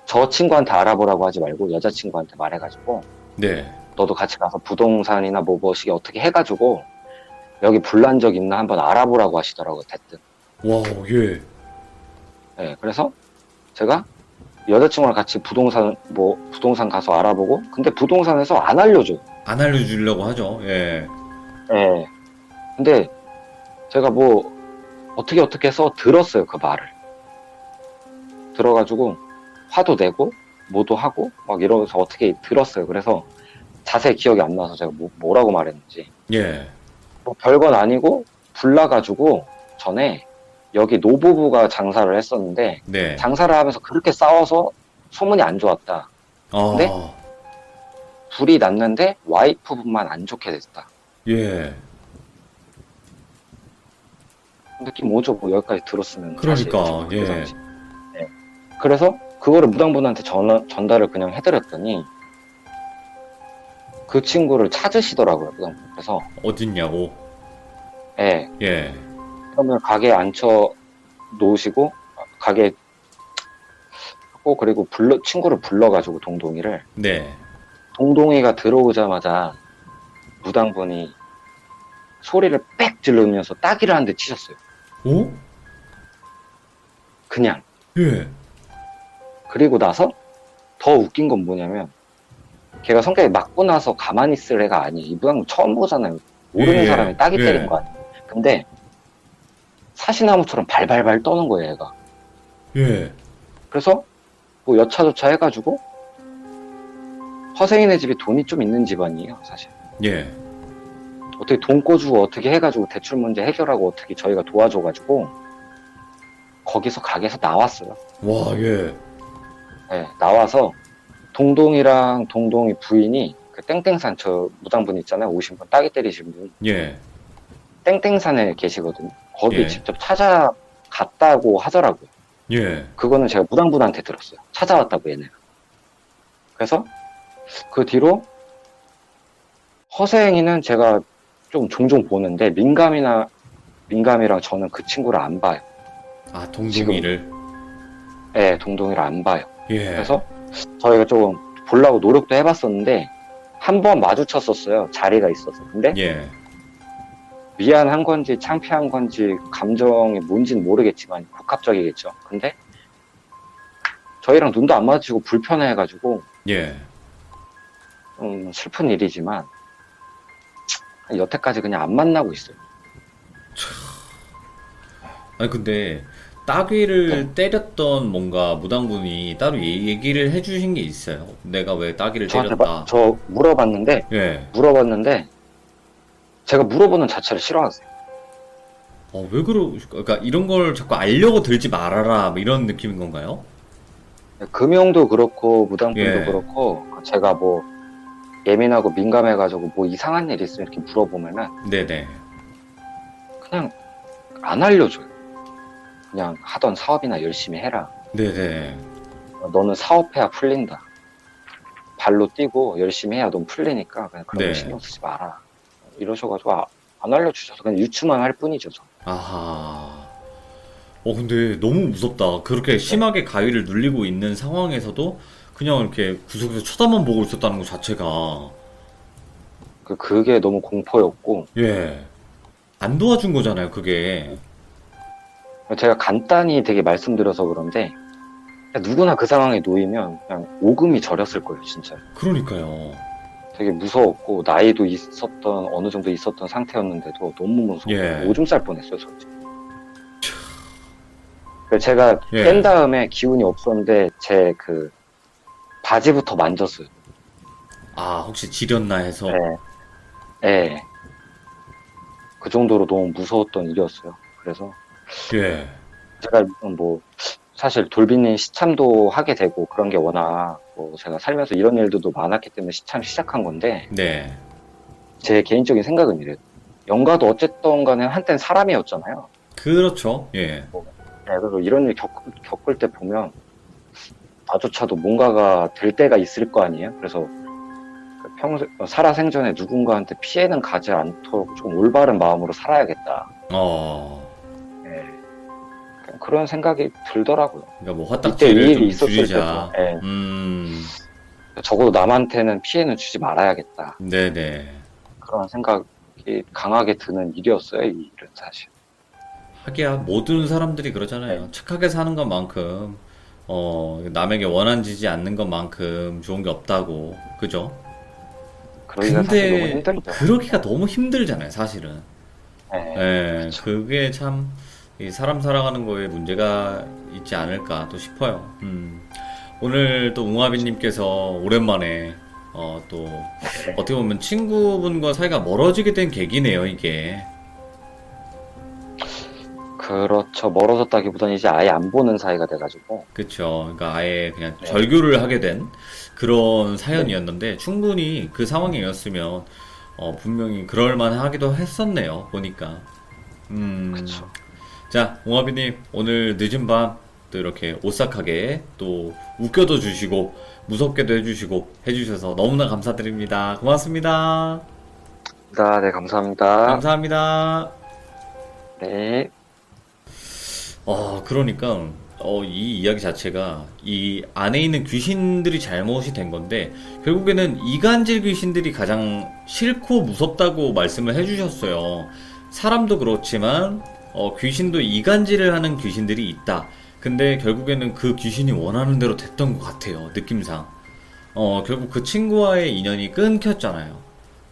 [SPEAKER 2] 저 친구한테 알아보라고 하지 말고 여자친구한테 말해가지고
[SPEAKER 1] 네.
[SPEAKER 2] 너도 같이 가서 부동산이나 뭐 뭐시기 어떻게 해가지고 여기 불난 적 있나 한번 알아보라고 하시더라고요. 대뜸.
[SPEAKER 1] 와, 예.
[SPEAKER 2] 네, 그래서 제가 여자친구랑 같이 부동산 가서 알아보고 근데 부동산에서 안 알려줘.
[SPEAKER 1] 안 알려주려고 하죠. 예.
[SPEAKER 2] 네. 근데 제가 뭐 어떻게 해서 들었어요. 그 말을. 들어가지고 화도 내고 뭐도 하고 막 이러면서 어떻게 들었어요. 그래서 자세히 기억이 안 나서 제가 뭐라고 말했는지.
[SPEAKER 1] 예.
[SPEAKER 2] 뭐 별건 아니고 불나가지고 전에 여기 노부부가 장사를 했었는데
[SPEAKER 1] 네.
[SPEAKER 2] 장사를 하면서 그렇게 싸워서 소문이 안 좋았다.
[SPEAKER 1] 아,
[SPEAKER 2] 네? 불이 났는데 와이프분만 안 좋게 됐다.
[SPEAKER 1] 예.
[SPEAKER 2] 느낌 오죠? 뭐 여기까지 들었으면
[SPEAKER 1] 그러니까,
[SPEAKER 2] 사실 그
[SPEAKER 1] 예.
[SPEAKER 2] 당시. 네. 그래서 그거를 무당분한테 전달을 그냥 해드렸더니 그 친구를 찾으시더라고요. 무당분. 그래서
[SPEAKER 1] 어딨냐고.
[SPEAKER 2] 예.
[SPEAKER 1] 예.
[SPEAKER 2] 그러면 가게에 앉혀 놓으시고 가게 하고 그리고 친구를 불러가지고 동동이를
[SPEAKER 1] 네.
[SPEAKER 2] 동동이가 들어오자마자 무당분이 소리를 빽 지르면서 따기를 한 대 치셨어요.
[SPEAKER 1] 오?
[SPEAKER 2] 그냥.
[SPEAKER 1] 예.
[SPEAKER 2] 그리고 나서 더 웃긴 건 뭐냐면 걔가 성격이 맞고 나서 가만히 있을 애가 아니에요. 이 무당분 처음 보잖아요. 모르는
[SPEAKER 1] 예,
[SPEAKER 2] 사람이 따기
[SPEAKER 1] 예.
[SPEAKER 2] 때린 거 아니에요. 근데 사시나무처럼 발발발 떠는 거예요, 얘가.
[SPEAKER 1] 예.
[SPEAKER 2] 그래서 뭐 여차저차 해가지고 허생이네 집이 돈이 좀 있는 집안이에요, 사실.
[SPEAKER 1] 예.
[SPEAKER 2] 어떻게 돈 꿔주고 어떻게 해가지고 대출 문제 해결하고 어떻게 저희가 도와줘가지고 거기서 가게에서 나왔어요.
[SPEAKER 1] 와, 예.
[SPEAKER 2] 네, 나와서 동동이랑 동동이 부인이 그 땡땡산 저 무당분 있잖아요. 오신 분 따기 때리신 분
[SPEAKER 1] 예.
[SPEAKER 2] 땡땡산에 계시거든요. 거기
[SPEAKER 1] 예.
[SPEAKER 2] 직접 찾아갔다고 하더라고요.
[SPEAKER 1] 예.
[SPEAKER 2] 그거는 제가 무당분한테 들었어요. 찾아왔다고 얘네가. 그래서 그 뒤로 허세행이는 제가 좀 종종 보는데 민감이랑 저는 그 친구를 안 봐요.
[SPEAKER 1] 아, 동동이를.
[SPEAKER 2] 네, 동동이를 안 봐요.
[SPEAKER 1] 예.
[SPEAKER 2] 그래서 저희가 조금 보려고 노력도 해봤었는데 한 번 마주쳤었어요. 자리가 있어서. 근데
[SPEAKER 1] 예.
[SPEAKER 2] 미안한 건지 창피한 건지 감정이 뭔지는 모르겠지만 복합적이겠죠. 근데 저희랑 눈도 안 마주치고 불편해가지고
[SPEAKER 1] 예.
[SPEAKER 2] 슬픈 일이지만 여태까지 그냥 안 만나고 있어요.
[SPEAKER 1] 아니, 근데, 따귀를
[SPEAKER 2] 네.
[SPEAKER 1] 때렸던 뭔가 무당분이 따로 얘기를 해주신 게 있어요. 내가 왜 따귀를
[SPEAKER 2] 저한테
[SPEAKER 1] 때렸다.
[SPEAKER 2] 저 물어봤는데
[SPEAKER 1] 예.
[SPEAKER 2] 제가 물어보는 자체를 싫어하세요.
[SPEAKER 1] 왜 그러니까 이런 걸 자꾸 알려고 들지 말아라. 뭐 이런 느낌인 건가요?
[SPEAKER 2] 금용도 그렇고 무당분도
[SPEAKER 1] 예.
[SPEAKER 2] 그렇고 제가 뭐 예민하고 민감해가지고 뭐 이상한 일 있으면 이렇게 물어보면은
[SPEAKER 1] 네네.
[SPEAKER 2] 그냥 안 알려줘요. 그냥 하던 사업이나 열심히 해라.
[SPEAKER 1] 네네.
[SPEAKER 2] 너는 사업해야 풀린다. 발로 뛰고 열심히 해야 넌 풀리니까 그냥 그런
[SPEAKER 1] 네.
[SPEAKER 2] 거 신경 쓰지 마라. 이러셔가지고 안 알려주셔서 그냥 유추만 할 뿐이죠. 저.
[SPEAKER 1] 아하. 근데 너무 무섭다. 그렇게 심하게 가위를 눌리고 있는 상황에서도 그냥 이렇게 구석에서 쳐다만 보고 있었다는 것 자체가,
[SPEAKER 2] 그게 너무 공포였고
[SPEAKER 1] 예. 안 도와준 거잖아요, 그게.
[SPEAKER 2] 제가 간단히 되게 말씀드려서 그런데 누구나 그 상황에 놓이면 그냥 오금이 저렸을 거예요, 진짜.
[SPEAKER 1] 그러니까요.
[SPEAKER 2] 되게 무서웠고 나이도 어느 정도 있었던 상태였는데도 너무 무서워.
[SPEAKER 1] 예.
[SPEAKER 2] 오줌 쌀 뻔했어요, 솔직히. 그래서 제가
[SPEAKER 1] 예.
[SPEAKER 2] 뺀 다음에 기운이 없었는데 제 그 바지부터 만졌어요.
[SPEAKER 1] 아, 혹시 지렸나 해서.
[SPEAKER 2] 네. 네. 그 정도로 너무 무서웠던 일이었어요. 그래서
[SPEAKER 1] 예.
[SPEAKER 2] 제가 뭐 사실 돌비님 시참도 하게 되고 그런 게 워낙 뭐 제가 살면서 이런 일들도 많았기 때문에 시참 시작한 건데
[SPEAKER 1] 네.
[SPEAKER 2] 제 개인적인 생각은 이래요. 영가도 어쨌든 간에 한땐 사람이었잖아요.
[SPEAKER 1] 그렇죠. 예.
[SPEAKER 2] 네, 그래서 이런 일 겪을 때 보면 나조차도 뭔가가 될 때가 있을 거 아니에요. 그래서 그 살아생전에 누군가한테 피해는 가지 않도록 좀 올바른 마음으로 살아야겠다.
[SPEAKER 1] 어,
[SPEAKER 2] 네, 그런 생각이 들더라고요.
[SPEAKER 1] 그러니까 뭐
[SPEAKER 2] 이때 이
[SPEAKER 1] 화딱지를 좀
[SPEAKER 2] 일이 있었을
[SPEAKER 1] 줄이자.
[SPEAKER 2] 때도 예, 적어도 남한테는 피해는 주지 말아야겠다.
[SPEAKER 1] 네네.
[SPEAKER 2] 그런 생각이 강하게 드는 일이었어요. 이 일은 사실.
[SPEAKER 1] 하기야 모든 사람들이 그러잖아요.
[SPEAKER 2] 네,
[SPEAKER 1] 착하게 사는 것만큼 남에게 원한지지 않는 것만큼 좋은 게 없다고. 그죠?
[SPEAKER 2] 그러기가 사실 너무
[SPEAKER 1] 근데
[SPEAKER 2] 힘들죠.
[SPEAKER 1] 그러기가 너무 힘들잖아요, 사실은.
[SPEAKER 2] 네,
[SPEAKER 1] 예,
[SPEAKER 2] 그렇죠.
[SPEAKER 1] 그게 참, 이 사람 살아가는 거에 문제가 있지 않을까 또 싶어요. 오늘 또 웅아비님께서 오랜만에, 또,
[SPEAKER 2] 네.
[SPEAKER 1] 어떻게 보면 친구분과 사이가 멀어지게 된 계기네요, 이게.
[SPEAKER 2] 그렇죠. 멀어졌다기보다는 이제 아예 안 보는 사이가 돼가지고.
[SPEAKER 1] 그쵸. 그러니까 아예 그냥
[SPEAKER 2] 네,
[SPEAKER 1] 절교를 하게 된 그런
[SPEAKER 2] 네,
[SPEAKER 1] 사연이었는데, 충분히 그 상황이었으면, 분명히 그럴만 하기도 했었네요, 보니까.
[SPEAKER 2] 그쵸.
[SPEAKER 1] 자, 옹아비님, 오늘 늦은 밤 또 이렇게 오싹하게 또 웃겨도 주시고 무섭게도 해주시고 해주셔서 너무나 감사드립니다. 고맙습니다.
[SPEAKER 2] 네, 감사합니다.
[SPEAKER 1] 감사합니다.
[SPEAKER 2] 네,
[SPEAKER 1] 그러니까 이 이야기 자체가 이 안에 있는 귀신들이 잘못이 된 건데 결국에는 이간질 귀신들이 가장 싫고 무섭다고 말씀을 해주셨어요. 사람도 그렇지만 귀신도 이간질을 하는 귀신들이 있다. 근데 결국에는 그 귀신이 원하는 대로 됐던 것 같아요. 느낌상. 결국 그 친구와의 인연이 끊겼잖아요.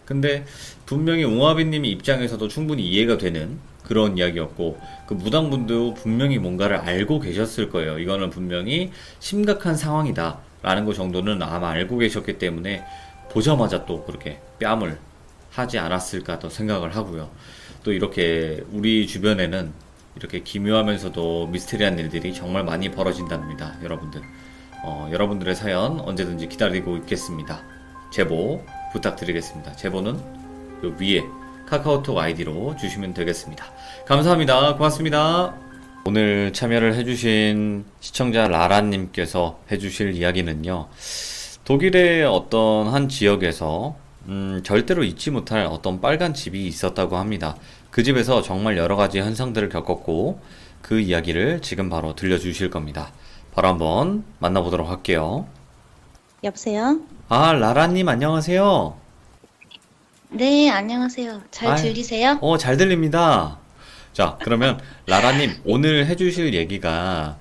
[SPEAKER 1] 근데 분명히 옹아비님이 입장에서도 충분히 이해가 되는 그런 이야기였고 그 무당분도 분명히 뭔가를 알고 계셨을 거예요. 이거는 분명히 심각한 상황이다 라는 것 정도는 아마 알고 계셨기 때문에 보자마자 또 그렇게 뺨을 하지 않았을까 또 생각을 하고요. 또 이렇게 우리 주변에는 이렇게 기묘하면서도 미스테리한 일들이 정말 많이 벌어진답니다. 여러분들. 여러분들의 사연 언제든지 기다리고 있겠습니다. 제보 부탁드리겠습니다. 제보는 요 위에 카카오톡 아이디로 주시면 되겠습니다. 감사합니다. 고맙습니다. 오늘 참여를 해주신 시청자 라라님께서 해주실 이야기는요. 독일의 어떤 한 지역에서 절대로 잊지 못할 어떤 빨간 집이 있었다고 합니다. 그 집에서 정말 여러 가지 현상들을 겪었고 그 이야기를 지금 바로 들려주실 겁니다. 바로 한번 만나보도록 할게요.
[SPEAKER 3] 여보세요?
[SPEAKER 1] 아, 라라님 안녕하세요.
[SPEAKER 3] 네, 안녕하세요. 잘
[SPEAKER 1] 아,
[SPEAKER 3] 들리세요?
[SPEAKER 1] 잘 들립니다. 자, 그러면 라라님 오늘 해주실 얘기가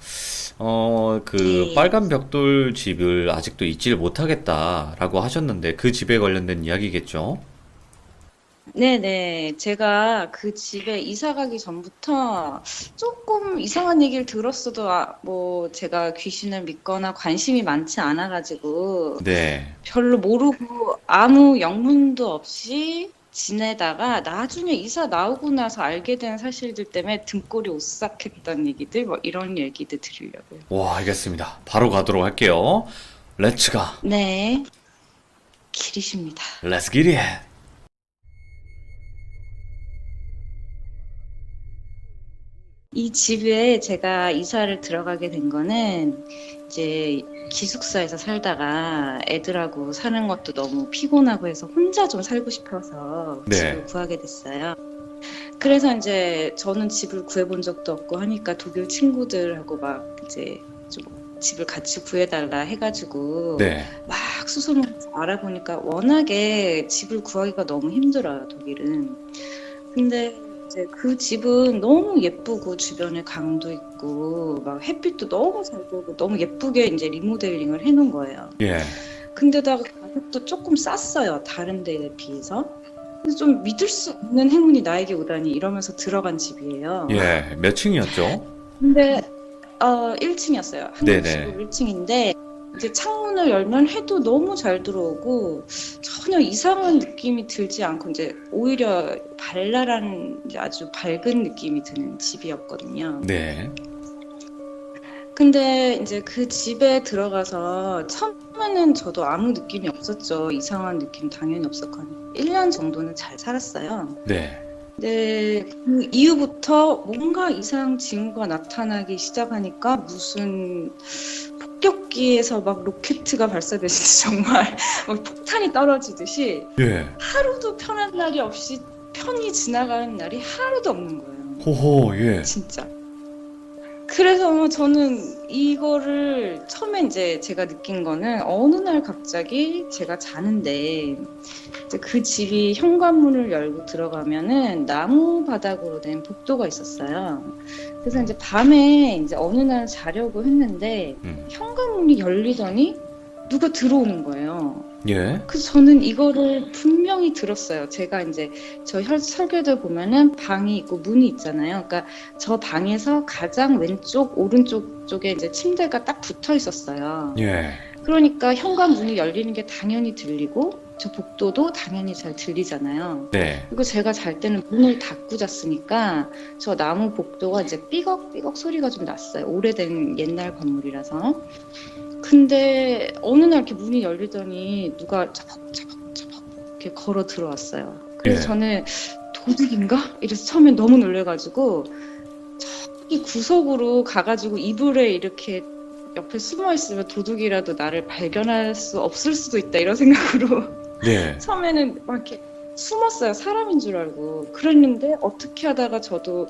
[SPEAKER 1] 그
[SPEAKER 3] 네.
[SPEAKER 1] 빨간 벽돌 집을 아직도 잊지를 못하겠다라고 하셨는데 그 집에 관련된 이야기겠죠?
[SPEAKER 3] 네네. 제가 그 집에 이사 가기 전부터 조금 이상한 얘기를 들었어도, 뭐, 제가 귀신을 믿거나 관심이 많지 않아가지고,
[SPEAKER 1] 네.
[SPEAKER 3] 별로 모르고 아무 영문도 없이 지내다가 나중에 이사 나오고 나서 알게 된 사실들 때문에 등골이 오싹했던 얘기들, 뭐, 이런 얘기들 들으려고요.
[SPEAKER 1] 와, 알겠습니다. 바로 가도록 할게요. 렛츠 가.
[SPEAKER 3] 네. 길이십니다.
[SPEAKER 1] Let's get it.
[SPEAKER 3] 이 집에 제가 이사를 들어가게 된 거는 이제 기숙사에서 살다가 애들하고 사는 것도 너무 피곤하고 해서 혼자 좀 살고 싶어서
[SPEAKER 1] 네.
[SPEAKER 3] 집을 구하게 됐어요. 그래서 이제 저는 집을 구해본 적도 없고 하니까 독일 친구들하고 막 이제 좀 집을 같이 구해달라 해가지고
[SPEAKER 1] 네.
[SPEAKER 3] 막 수소문해서 알아보니까 워낙에 집을 구하기가 너무 힘들어요, 독일은. 근데 이제 그 집은 너무 예쁘고 주변에 강도 있고 막 햇빛도 너무 잘 들고 너무 예쁘게 이제 리모델링을 해놓은 거예요.
[SPEAKER 1] 예.
[SPEAKER 3] 근데다가 가격도 조금 쌌어요, 다른 데에 비해서. 그래서 좀 믿을 수 없는 행운이 나에게 오다니 이러면서 들어간 집이에요.
[SPEAKER 1] 예. 몇 층이었죠?
[SPEAKER 3] 근데 1층이었어요.
[SPEAKER 1] 네네.
[SPEAKER 3] 한국식으로 1층인데 이제 창문을 열면 해도 너무 잘 들어오고 전혀 이상한 느낌이 들지 않고 이제 오히려 발랄한 이제 아주 밝은 느낌이 드는 집이었거든요.
[SPEAKER 1] 네.
[SPEAKER 3] 근데 이제 그 집에 들어가서 처음에는 저도 아무 느낌이 없었죠. 이상한 느낌 당연히 없었거든요. 1년 정도는 잘 살았어요.
[SPEAKER 1] 네.
[SPEAKER 3] 근데 그 이후부터 뭔가 이상 징후가 나타나기 시작하니까 무슨 폭격기에서 막 로켓가 발사되듯이 정말 막 폭탄이 떨어지듯이
[SPEAKER 1] 예.
[SPEAKER 3] 하루도 편한 날이 없이 편히 지나가는 날이 하루도 없는 거예요.
[SPEAKER 1] 호호, 예.
[SPEAKER 3] 진짜. 그래서 저는 이거를 처음에 이제 제가 느낀 거는 어느 날 갑자기 제가 자는데 이제 그 집이 현관문을 열고 들어가면은 나무 바닥으로 된 복도가 있었어요. 그래서 이제 밤에 이제 어느 날 자려고 했는데 현관문이 열리더니 누가 들어오는 거예요.
[SPEAKER 1] 예.
[SPEAKER 3] 그래서 저는 이거를 분명히 들었어요. 제가 이제 저 설교들 보면은 방이 있고 문이 있잖아요. 그러니까 저 방에서 가장 왼쪽, 오른쪽 쪽에 이제 침대가 딱 붙어 있었어요.
[SPEAKER 1] 예.
[SPEAKER 3] 그러니까 현관문이 열리는 게 당연히 들리고 저 복도도 당연히 잘 들리잖아요.
[SPEAKER 1] 네.
[SPEAKER 3] 그리고 제가 잘 때는 문을 닫고 잤으니까 저 나무 복도가 이제 삐걱삐걱 소리가 좀 났어요. 오래된 옛날 건물이라서. 근데 어느 날 이렇게 문이 열리더니 누가 차박차박차박 이렇게 걸어 들어왔어요. 그래서
[SPEAKER 1] 예.
[SPEAKER 3] 저는 도둑인가? 이래서 처음에 너무 놀래가지고 저기 구석으로 가가지고 이불에 이렇게 옆에 숨어 있으면 도둑이라도 나를 발견할 수 없을 수도 있다 이런 생각으로
[SPEAKER 1] 네.
[SPEAKER 3] 처음에는 막 이렇게 숨었어요. 사람인 줄 알고. 그랬는데 어떻게 하다가 저도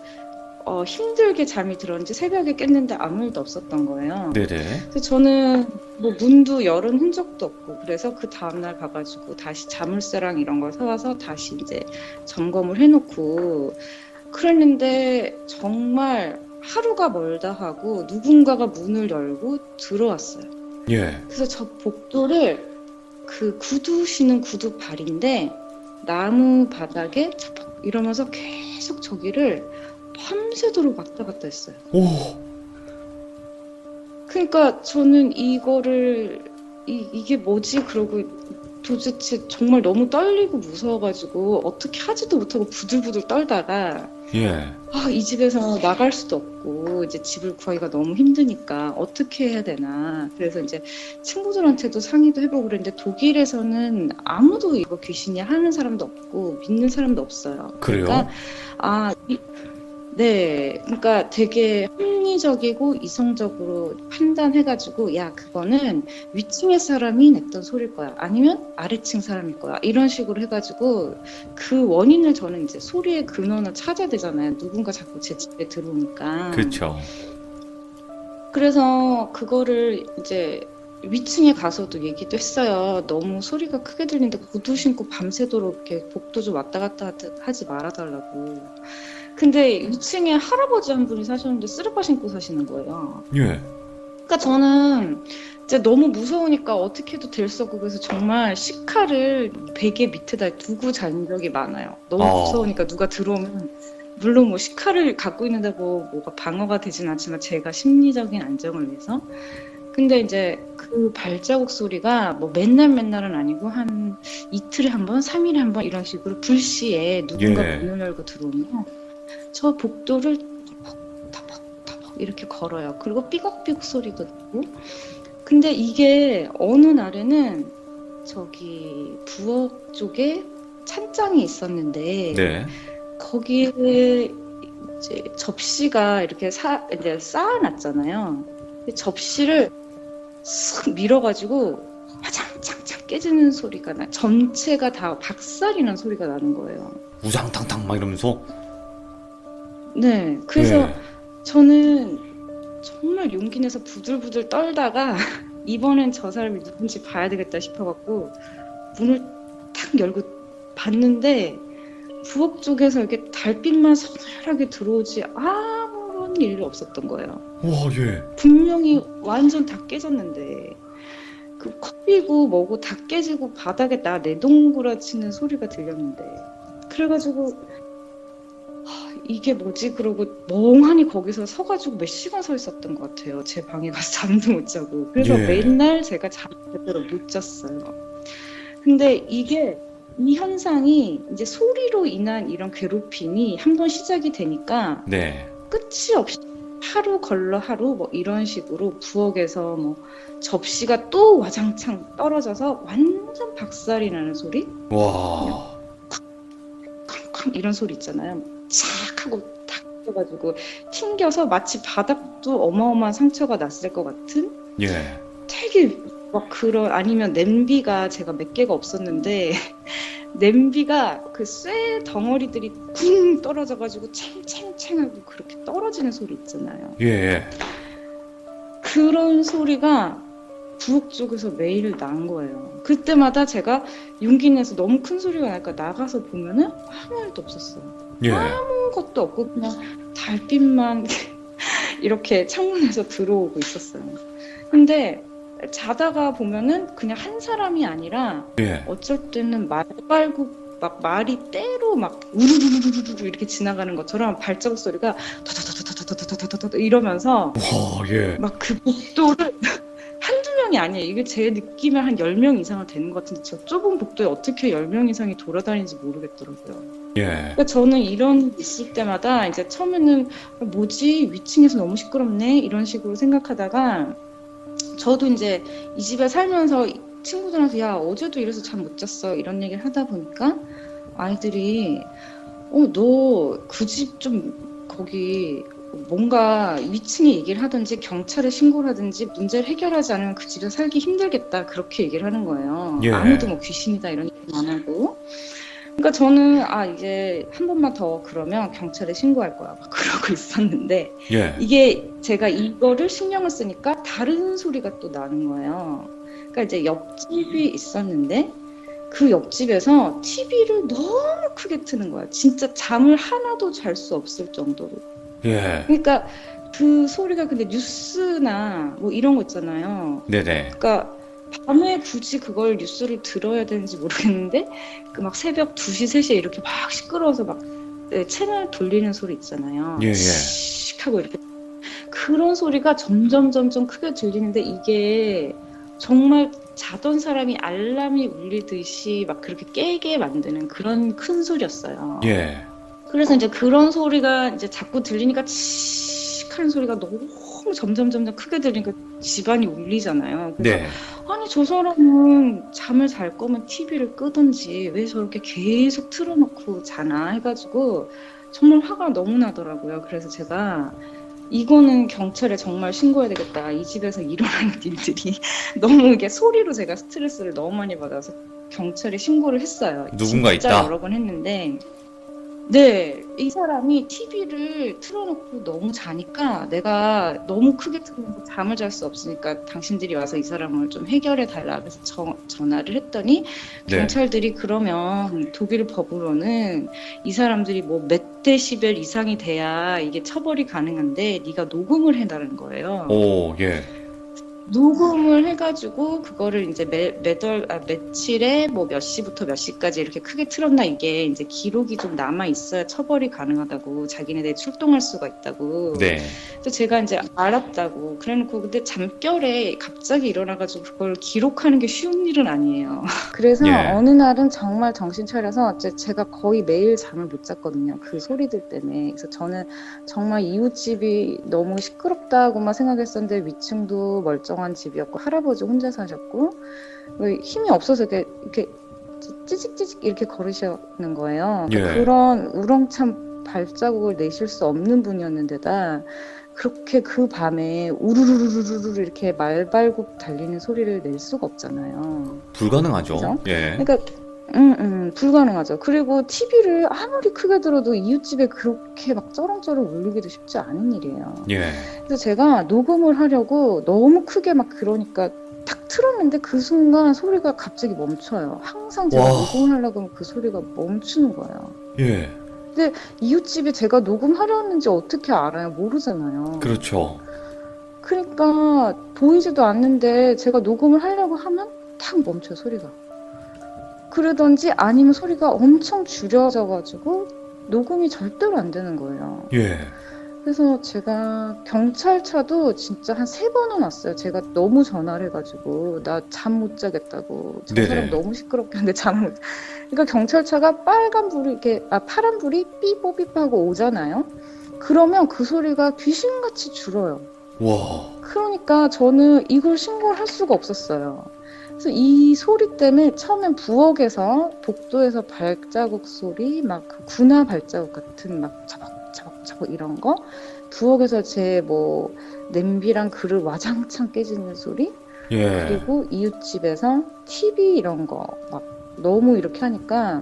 [SPEAKER 3] 힘들게 잠이 들었는지 새벽에 깼는데 아무 일도 없었던 거예요.
[SPEAKER 1] 네네.
[SPEAKER 3] 그래서 저는 뭐 문도 열은 흔적도 없고 그래서 그 다음날 가가지고 다시 자물쇠랑 이런 걸 사와서 다시 이제 점검을 해놓고 그랬는데 정말 하루가 멀다 하고 누군가가 문을 열고 들어왔어요.
[SPEAKER 1] 예.
[SPEAKER 3] 그래서 저 복도를 그 구두 신은 구두 발인데 나무 바닥에 차박 이러면서 계속 저기를 밤새도록 왔다 갔다 했어요.
[SPEAKER 1] 오.
[SPEAKER 3] 그러니까 저는 이거를 이게 뭐지? 그러고 도대체 정말 너무 떨리고 무서워가지고 어떻게 하지도 못하고 부들부들 떨다가
[SPEAKER 1] 예.
[SPEAKER 3] 이 집에서 나갈 수도 없고 이제 집을 구하기가 너무 힘드니까 어떻게 해야 되나. 그래서 이제 친구들한테도 상의도 해보고 그랬는데 독일에서는 아무도 이거 귀신이야 하는 사람도 없고 믿는 사람도 없어요.
[SPEAKER 1] 그래요?
[SPEAKER 3] 그러니까 네, 그러니까 되게 합리적이고 이성적으로 판단해가지고 야 그거는 위층의 사람이 냈던 소리일 거야 아니면 아래층 사람일 거야 이런 식으로 해가지고 그 원인을 저는 이제 소리의 근원을 찾아야 되잖아요. 누군가 자꾸 제 집에 들어오니까.
[SPEAKER 1] 그렇죠.
[SPEAKER 3] 그래서 그거를 이제 위층에 가서도 얘기도 했어요. 너무 소리가 크게 들리는데 구두 신고 밤새도록 이렇게 복도 좀 왔다 갔다 하지 말아달라고. 근데 2층에 할아버지 한 분이 사셨는데 쓰레빠 신고 사시는 거예요.
[SPEAKER 1] 예.
[SPEAKER 3] 그러니까 저는 이제 너무 무서우니까 어떻게 해도 될 수 없고 그래서 정말 식칼을 베개 밑에다 두고 잔 적이 많아요. 너무 무서우니까 누가 들어오면 물론 뭐 식칼을 갖고 있는다고 뭐가 방어가 되진 않지만 제가 심리적인 안정을 위해서. 근데 이제 그 발자국 소리가 뭐 맨날은 아니고 한 이틀에 한 번, 3일에 한 번 이런 식으로 불시에 누군가
[SPEAKER 1] 예.
[SPEAKER 3] 문을 열고 들어오면 저 복도를 타벅타벅 이렇게 걸어요. 그리고 삐걱삐걱 소리도 나고. 근데 이게 어느 날에는 저기 부엌 쪽에 찬장이 있었는데
[SPEAKER 1] 네.
[SPEAKER 3] 거기에 이제 접시가 이렇게 이제 쌓아놨잖아요. 근데 접시를 쓱 밀어가지고 화장창창 깨지는 소리가 나. 전체가 다 박살이 난 소리가 나는 거예요.
[SPEAKER 1] 우상탕탕 막 이러면서.
[SPEAKER 3] 네, 그래서
[SPEAKER 1] 예.
[SPEAKER 3] 저는 정말 용기 내서 부들부들 떨다가 이번엔 저 사람이 누군지 봐야 되겠다 싶어갖고 문을 탁 열고 봤는데 부엌 쪽에서 이렇게 달빛만 서늘하게 들어오지 아무런 일이 없었던 거예요.
[SPEAKER 1] 와, 예.
[SPEAKER 3] 분명히 완전 다 깨졌는데 그 컵이고 뭐고 다 깨지고 바닥에 나 내동그라치는 소리가 들렸는데 그래가지고 이게 뭐지? 그러고 멍하니 거기서 서가지고 몇 시간 서 있었던 것 같아요. 제 방에 가서 잠도 못 자고. 그래서
[SPEAKER 1] 예.
[SPEAKER 3] 맨날 제가 잠을 제대로 못 잤어요. 근데 이 현상이 이제 소리로 인한 이런 괴롭힘이 한번 시작이 되니까
[SPEAKER 1] 네.
[SPEAKER 3] 끝이 없이 하루 걸러 하루 뭐 이런 식으로 부엌에서 뭐 접시가 또 와장창 떨어져서 완전 박살이 나는 소리?
[SPEAKER 1] 와.
[SPEAKER 3] 쾅쾅 이런 소리 있잖아요. 착 하고 탁 떠가지고 튕겨서 마치 바닥도 어마어마한 상처가 났을 것 같은
[SPEAKER 1] 예.
[SPEAKER 3] 되게 막 그런 아니면 냄비가 제가 몇 개가 없었는데 냄비가 그 쇠 덩어리들이 쿵 떨어져가지고 챙챙챙하고 그렇게 떨어지는 소리 있잖아요.
[SPEAKER 1] 예.
[SPEAKER 3] 그런 소리가 부엌 쪽에서 매일 난 거예요. 그때마다 제가 용기 내서 너무 큰 소리가 나니까 나가서 보면은 아무 일도 없었어요.
[SPEAKER 1] 예.
[SPEAKER 3] 아무것도 없고 그냥 달빛만 이렇게 창문에서 들어오고 있었어요. 근데 자다가 보면은 그냥 한 사람이 아니라
[SPEAKER 1] 예.
[SPEAKER 3] 어쩔 때는 말발굽 막 말이 때로 막 우르르르르르 이렇게 지나가는 것처럼 발자국 소리가 더더더더더더더더더 이러면서
[SPEAKER 1] 와, 예.
[SPEAKER 3] 막 그 복도를 한두 명이 아니에요. 이게 제 느낌에 한 10명 이상은 되는 것 같은데 저 좁은 복도에 어떻게 10명 이상이 돌아다니는지 모르겠더라고요.
[SPEAKER 1] 예.
[SPEAKER 3] 그러니까 저는 이런 일 있을 때마다 이제 처음에는 뭐지? 위층에서 너무 시끄럽네? 이런 식으로 생각하다가 저도 이제 이 집에 살면서 친구들한테 야 어제도 이래서 잠 못 잤어 이런 얘기를 하다 보니까 아이들이 너 그 집 좀 거기 뭔가 위층에 얘기를 하든지 경찰에 신고를 하든지 문제를 해결하지 않으면 그 집에 살기 힘들겠다 그렇게 얘기를 하는 거예요.
[SPEAKER 1] 예.
[SPEAKER 3] 아무도 뭐 귀신이다 이런 얘기 안 하고 그러니까 저는 이제 한 번만 더 그러면 경찰에 신고할 거야 막 그러고 있었는데
[SPEAKER 1] 예.
[SPEAKER 3] 이게 제가 이거를 신경을 쓰니까 다른 소리가 또 나는 거예요. 그러니까 이제 옆집이 있었는데 그 옆집에서 TV를 너무 크게 트는 거야. 진짜 잠을 하나도 잘 수 없을 정도로.
[SPEAKER 1] 예.
[SPEAKER 3] 그러니까 그 소리가 근데 뉴스나 뭐 이런 거 있잖아요.
[SPEAKER 1] 네네.
[SPEAKER 3] 그러니까 밤에 굳이 그걸 뉴스를 들어야 되는지 모르겠는데 그 막 새벽 2시, 3시에 이렇게 막 시끄러워서 막 채널 돌리는 소리 있잖아요.
[SPEAKER 1] 예, 예.
[SPEAKER 3] 씩 하고 이렇게 그런 소리가 점점 크게 들리는데 이게 정말 자던 사람이 알람이 울리듯이 막 그렇게 깨게 만드는 그런 큰 소리였어요.
[SPEAKER 1] 예.
[SPEAKER 3] 그래서 이제 그런 소리가 이제 자꾸 들리니까 칙 하는 소리가 너무 점점 크게 들리니까 집안이 울리잖아요. 그래서
[SPEAKER 1] 네.
[SPEAKER 3] 아니 저 사람은 잠을 잘 거면 TV를 끄든지 왜 저렇게 계속 틀어놓고 자나 해가지고 정말 화가 너무 나더라고요. 그래서 제가 이거는 경찰에 정말 신고해야 되겠다. 이 집에서 일어나는 일들이 너무 이게 소리로 제가 스트레스를 너무 많이 받아서 경찰에 신고를 했어요.
[SPEAKER 1] 누군가
[SPEAKER 3] 진짜
[SPEAKER 1] 있다?
[SPEAKER 3] 여러 번 했는데 네, 이 사람이 TV를 틀어놓고 너무 자니까 내가 너무 크게 틀어놓고 잠을 잘 수 없으니까 당신들이 와서 이 사람을 좀 해결해 달라 그래서 전화를 했더니
[SPEAKER 1] 네.
[SPEAKER 3] 경찰들이 그러면 독일 법으로는 이 사람들이 뭐 몇 데시벨 이상이 돼야 이게 처벌이 가능한데 네가 녹음을 해달라는 거예요.
[SPEAKER 1] 오, 예.
[SPEAKER 3] 녹음을 해가지고 그거를 이제 며칠에 뭐 몇 시부터 몇 시까지 이렇게 크게 틀었나 이게 이제 기록이 좀 남아 있어야 처벌이 가능하다고 자기네들 출동할 수가 있다고.
[SPEAKER 1] 네.
[SPEAKER 3] 그래서 제가 이제 알았다고 그래놓고 근데 잠결에 갑자기 일어나가지고 그걸 기록하는 게 쉬운 일은 아니에요. 그래서
[SPEAKER 1] 예.
[SPEAKER 3] 어느 날은 정말 정신 차려서 제가 거의 매일 잠을 못 잤거든요. 그 소리들 때문에. 그래서 저는 정말 이웃집이 너무 시끄럽다고만 생각했었는데 위층도 멀쩡한 집이었고 할아버지 혼자 사셨고 힘이 없어서 이렇게 찌직찌직 이렇게 걸으시는 거예요.
[SPEAKER 1] 예.
[SPEAKER 3] 그런 우렁찬 발자국을 내실 수 없는 분이었는데다 그렇게 그 밤에 우르르르르르 이렇게 말발굽 달리는 소리를 낼 수가 없잖아요.
[SPEAKER 1] 불가능하죠.
[SPEAKER 3] 그죠?
[SPEAKER 1] 예.
[SPEAKER 3] 그러니까 불가능하죠. 그리고 TV를 아무리 크게 들어도 이웃집에 그렇게 막 쩌렁쩌렁 울리기도 쉽지 않은 일이에요.
[SPEAKER 1] 예.
[SPEAKER 3] 그래서 제가 녹음을 하려고 너무 크게 막 그러니까 탁 틀었는데 그 순간 소리가 갑자기 멈춰요. 항상 제가
[SPEAKER 1] 와.
[SPEAKER 3] 녹음을 하려고 하면 그 소리가 멈추는 거예요.
[SPEAKER 1] 예.
[SPEAKER 3] 이웃집에 제가 녹음하려는지 어떻게 알아요? 모르잖아요.
[SPEAKER 1] 그렇죠.
[SPEAKER 3] 그러니까 보이지도 않는데 제가 녹음을 하려고 하면 탁 멈춰요, 소리가. 그러던지 아니면 소리가 엄청 줄여져가지고 녹음이 절대로 안 되는 거예요.
[SPEAKER 1] 예.
[SPEAKER 3] 그래서 제가 경찰차도 진짜 한 3번은 왔어요. 제가 너무 전화를 해가지고 나 잠 못 자겠다고. 저
[SPEAKER 1] 네네.
[SPEAKER 3] 사람 너무 시끄럽게 하는데 잠을 못 자. 그러니까 경찰차가 파란 불이 삐뽀삐뽀하고 오잖아요. 그러면 그 소리가 귀신같이 줄어요.
[SPEAKER 1] 와.
[SPEAKER 3] 그러니까 저는 이걸 신고를 할 수가 없었어요. 그래서 이 소리 때문에 처음엔 부엌에서 복도에서 발자국 소리, 막 그 군화 발자국 같은 막 차박차박 이런 거, 부엌에서 제 뭐 냄비랑 그릇 와장창 깨지는 소리,
[SPEAKER 1] 예.
[SPEAKER 3] 그리고 이웃집에서 TV 이런 거 막 너무 이렇게 하니까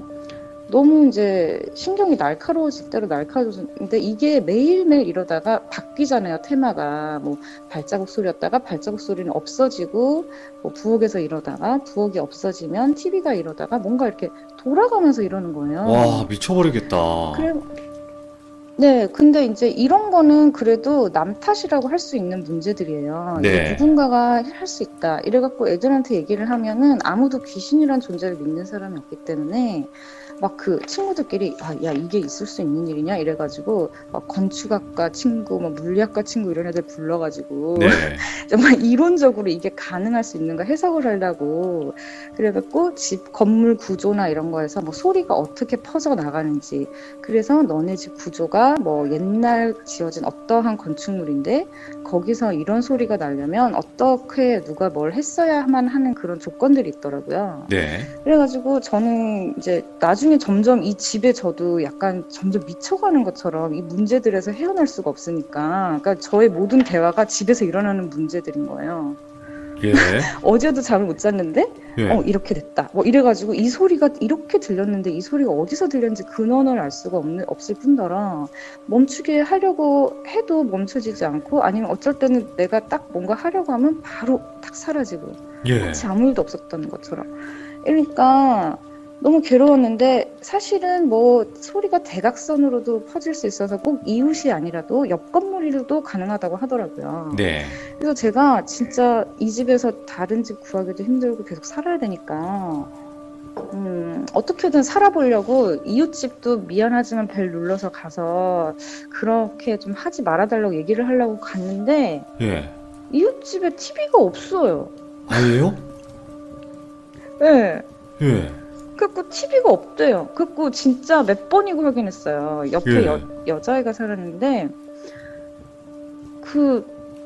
[SPEAKER 3] 너무 이제 신경이 날카로워질 대로 날카로워졌는데 이게 매일매일 이러다가 바뀌잖아요. 테마가 뭐 발자국 소리였다가 발자국 소리는 없어지고 뭐 부엌에서 이러다가 부엌이 없어지면 TV가 이러다가 뭔가 이렇게 돌아가면서 이러는 거예요.
[SPEAKER 1] 와, 미쳐버리겠다.
[SPEAKER 3] 그래, 네, 근데 이제 이런 거는 그래도 남 탓이라고 할 수 있는 문제들이에요. 이제
[SPEAKER 1] 네.
[SPEAKER 3] 누군가가 할 수 있다. 이래갖고 애들한테 얘기를 하면은 아무도 귀신이란 존재를 믿는 사람이 없기 때문에 막 그 친구들끼리 야, 이게 있을 수 있는 일이냐? 이래가지고 막 건축학과 친구, 막 물리학과 친구 이런 애들 불러가지고
[SPEAKER 1] 네.
[SPEAKER 3] 정말 이론적으로 이게 가능할 수 있는가 해석을 하려고 그래갖고 집 건물 구조나 이런 거에서 뭐 소리가 어떻게 퍼져 나가는지 그래서 너네 집 구조가 뭐 옛날 지어진 어떠한 건축물인데 거기서 이런 소리가 나려면 어떻게 누가 뭘 했어야만 하는 그런 조건들이 있더라고요.
[SPEAKER 1] 네.
[SPEAKER 3] 그래가지고 저는 이제 나중에 점점 이 집에 저도 약간 점점 미쳐가는 것처럼 이 문제들에서 헤어날 수가 없으니까 그러니까 저의 모든 대화가 집에서 일어나는 문제들인 거예요.
[SPEAKER 1] 예.
[SPEAKER 3] 어제도 잠을 못 잤는데
[SPEAKER 1] 예.
[SPEAKER 3] 이렇게 됐다 뭐 이래가지고 이 소리가 이렇게 들렸는데 이 소리가 어디서 들렸는지 근원을 알 수가 없을 뿐더러 멈추게 하려고 해도 멈춰지지 않고 아니면 어쩔 때는 내가 딱 뭔가 하려고 하면 바로 딱 사라지고
[SPEAKER 1] 예.
[SPEAKER 3] 마치 아무 일도 없었던 것처럼 그러니까 너무 괴로웠는데 사실은 뭐 소리가 대각선으로도 퍼질 수 있어서 꼭 이웃이 아니라도 옆 건물이라도 가능하다고 하더라고요.
[SPEAKER 1] 네.
[SPEAKER 3] 그래서 제가 진짜 이 집에서 다른 집 구하기도 힘들고 계속 살아야 되니까 어떻게든 살아보려고 이웃집도 미안하지만 벨 눌러서 가서 그렇게 좀 하지 말아달라고 얘기를 하려고 갔는데
[SPEAKER 1] 예.
[SPEAKER 3] 이웃집에 TV가 없어요.
[SPEAKER 1] 아예요?
[SPEAKER 3] 네.
[SPEAKER 1] 예.
[SPEAKER 3] 그래갖고 TV가 없대요. 그래갖고 진짜 몇 번이고 확인했어요. 옆에
[SPEAKER 1] 예.
[SPEAKER 3] 여자애가 살았는데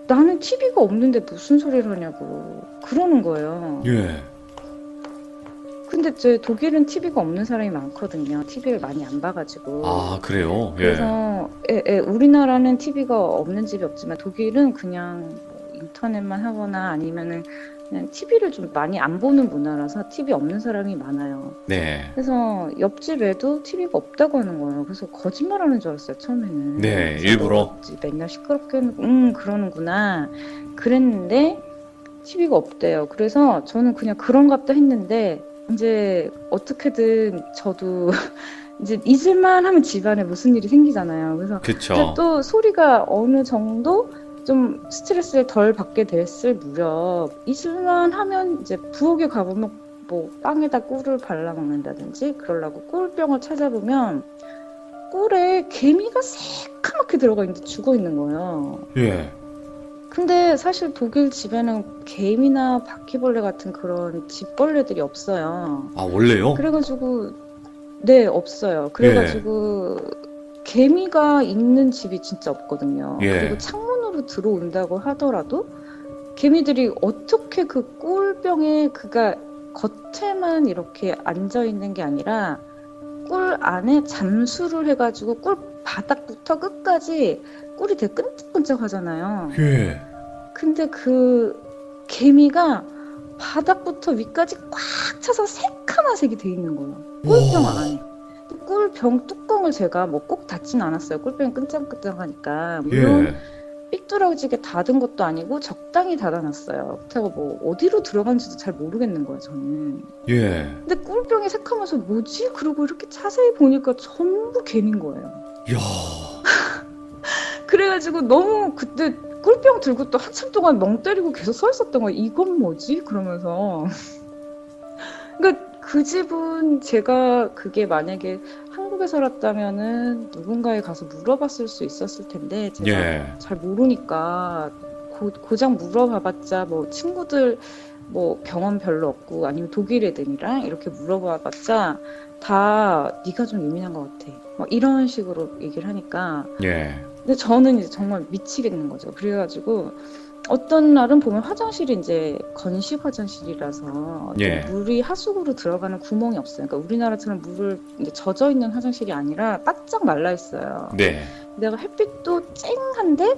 [SPEAKER 3] 나는 TV가 없는데 무슨 소리를 하냐고 그러는 거예요.
[SPEAKER 1] 예.
[SPEAKER 3] 근데 제 독일은 TV가 없는 사람이 많거든요. TV를 많이 안 봐가지고.
[SPEAKER 1] 아, 그래요? 예.
[SPEAKER 3] 그래서 우리나라는 TV가 없는 집이 없지만 독일은 그냥 뭐 인터넷만 하거나 아니면은 그냥 TV를 좀 많이 안 보는 문화라서 TV 없는 사람이 많아요.
[SPEAKER 1] 네.
[SPEAKER 3] 그래서 옆집에도 TV가 없다고 하는 거예요. 그래서 거짓말하는 줄 알았어요, 처음에는.
[SPEAKER 1] 네,
[SPEAKER 3] 그래서
[SPEAKER 1] 일부러?
[SPEAKER 3] 맨날 시끄럽게 그러는구나. 그랬는데 TV가 없대요. 그래서 저는 그냥 그런갑다 했는데 이제 어떻게든 저도 이제 잊을만 하면 집안에 무슨 일이 생기잖아요. 그래서
[SPEAKER 1] 그쵸.
[SPEAKER 3] 이제 또 소리가 어느 정도 좀 스트레스를 덜 받게 됐을 무렵 잊을만 하면 이제 부엌에 가보면 뭐 빵에다 꿀을 발라 먹는다든지 그러려고 꿀병을 찾아보면 꿀에 개미가 새까맣게 들어가 있는데 죽어 있는 거예요.
[SPEAKER 1] 예.
[SPEAKER 3] 근데 사실 독일 집에는 개미나 바퀴벌레 같은 그런 집벌레들이 없어요.
[SPEAKER 1] 아, 원래요?
[SPEAKER 3] 그래가지고 네, 없어요. 그래가지고 개미가 있는 집이 진짜 없거든요.
[SPEAKER 1] 예.
[SPEAKER 3] 그리고 창문으로 들어온다고 하더라도 개미들이 어떻게 그 꿀병에 그가 겉에만 이렇게 앉아 있는 게 아니라 꿀 안에 잠수를 해가지고 꿀 바닥부터 끝까지 꿀이 되게 끈적끈적하잖아요.
[SPEAKER 1] 예.
[SPEAKER 3] 근데 그 개미가 바닥부터 위까지 꽉 차서 새카만색이 돼 있는 거예요. 꿀병
[SPEAKER 1] 와.
[SPEAKER 3] 안에. 꿀병 뚜껑을 제가 뭐 꼭 닫진 않았어요. 꿀병이 끈적끈적하니까. 물론
[SPEAKER 1] 예.
[SPEAKER 3] 삐뚤어지게 닫은 것도 아니고 적당히 닫아놨어요. 그렇다고 뭐 어디로 들어간지도 잘 모르겠는 거예요, 저는.
[SPEAKER 1] 예.
[SPEAKER 3] 근데 꿀병이 새카면서 뭐지? 그러고 이렇게 자세히 보니까 전부 개미인 거예요.
[SPEAKER 1] 야.
[SPEAKER 3] 그래가지고 너무 그때 꿀병 들고 또 한참 동안 멍 때리고 계속 서 있었던 거예요. 이건 뭐지? 그러면서. 그러니까 그 집은 제가 그게 만약에 한국에 살았다면은 누군가에 가서 물어봤을 수 있었을 텐데 제가
[SPEAKER 1] 예.
[SPEAKER 3] 잘 모르니까 고작 물어봐봤자 뭐 친구들 뭐 경험 별로 없고 아니면 독일 애들이랑 이렇게 물어봐봤자 다 네가 좀 예민한 것 같아. 뭐 이런 식으로 얘기를 하니까
[SPEAKER 1] 예.
[SPEAKER 3] 근데 저는 이제 정말 미치겠는 거죠. 그래가지고 어떤 날은 보면 화장실이 이제 건식 화장실이라서
[SPEAKER 1] 예.
[SPEAKER 3] 물이 하수구로 들어가는 구멍이 없어요. 그러니까 우리나라처럼 물을 이제 젖어 있는 화장실이 아니라 바짝 말라 있어요.
[SPEAKER 1] 네.
[SPEAKER 3] 내가 햇빛도 쨍한데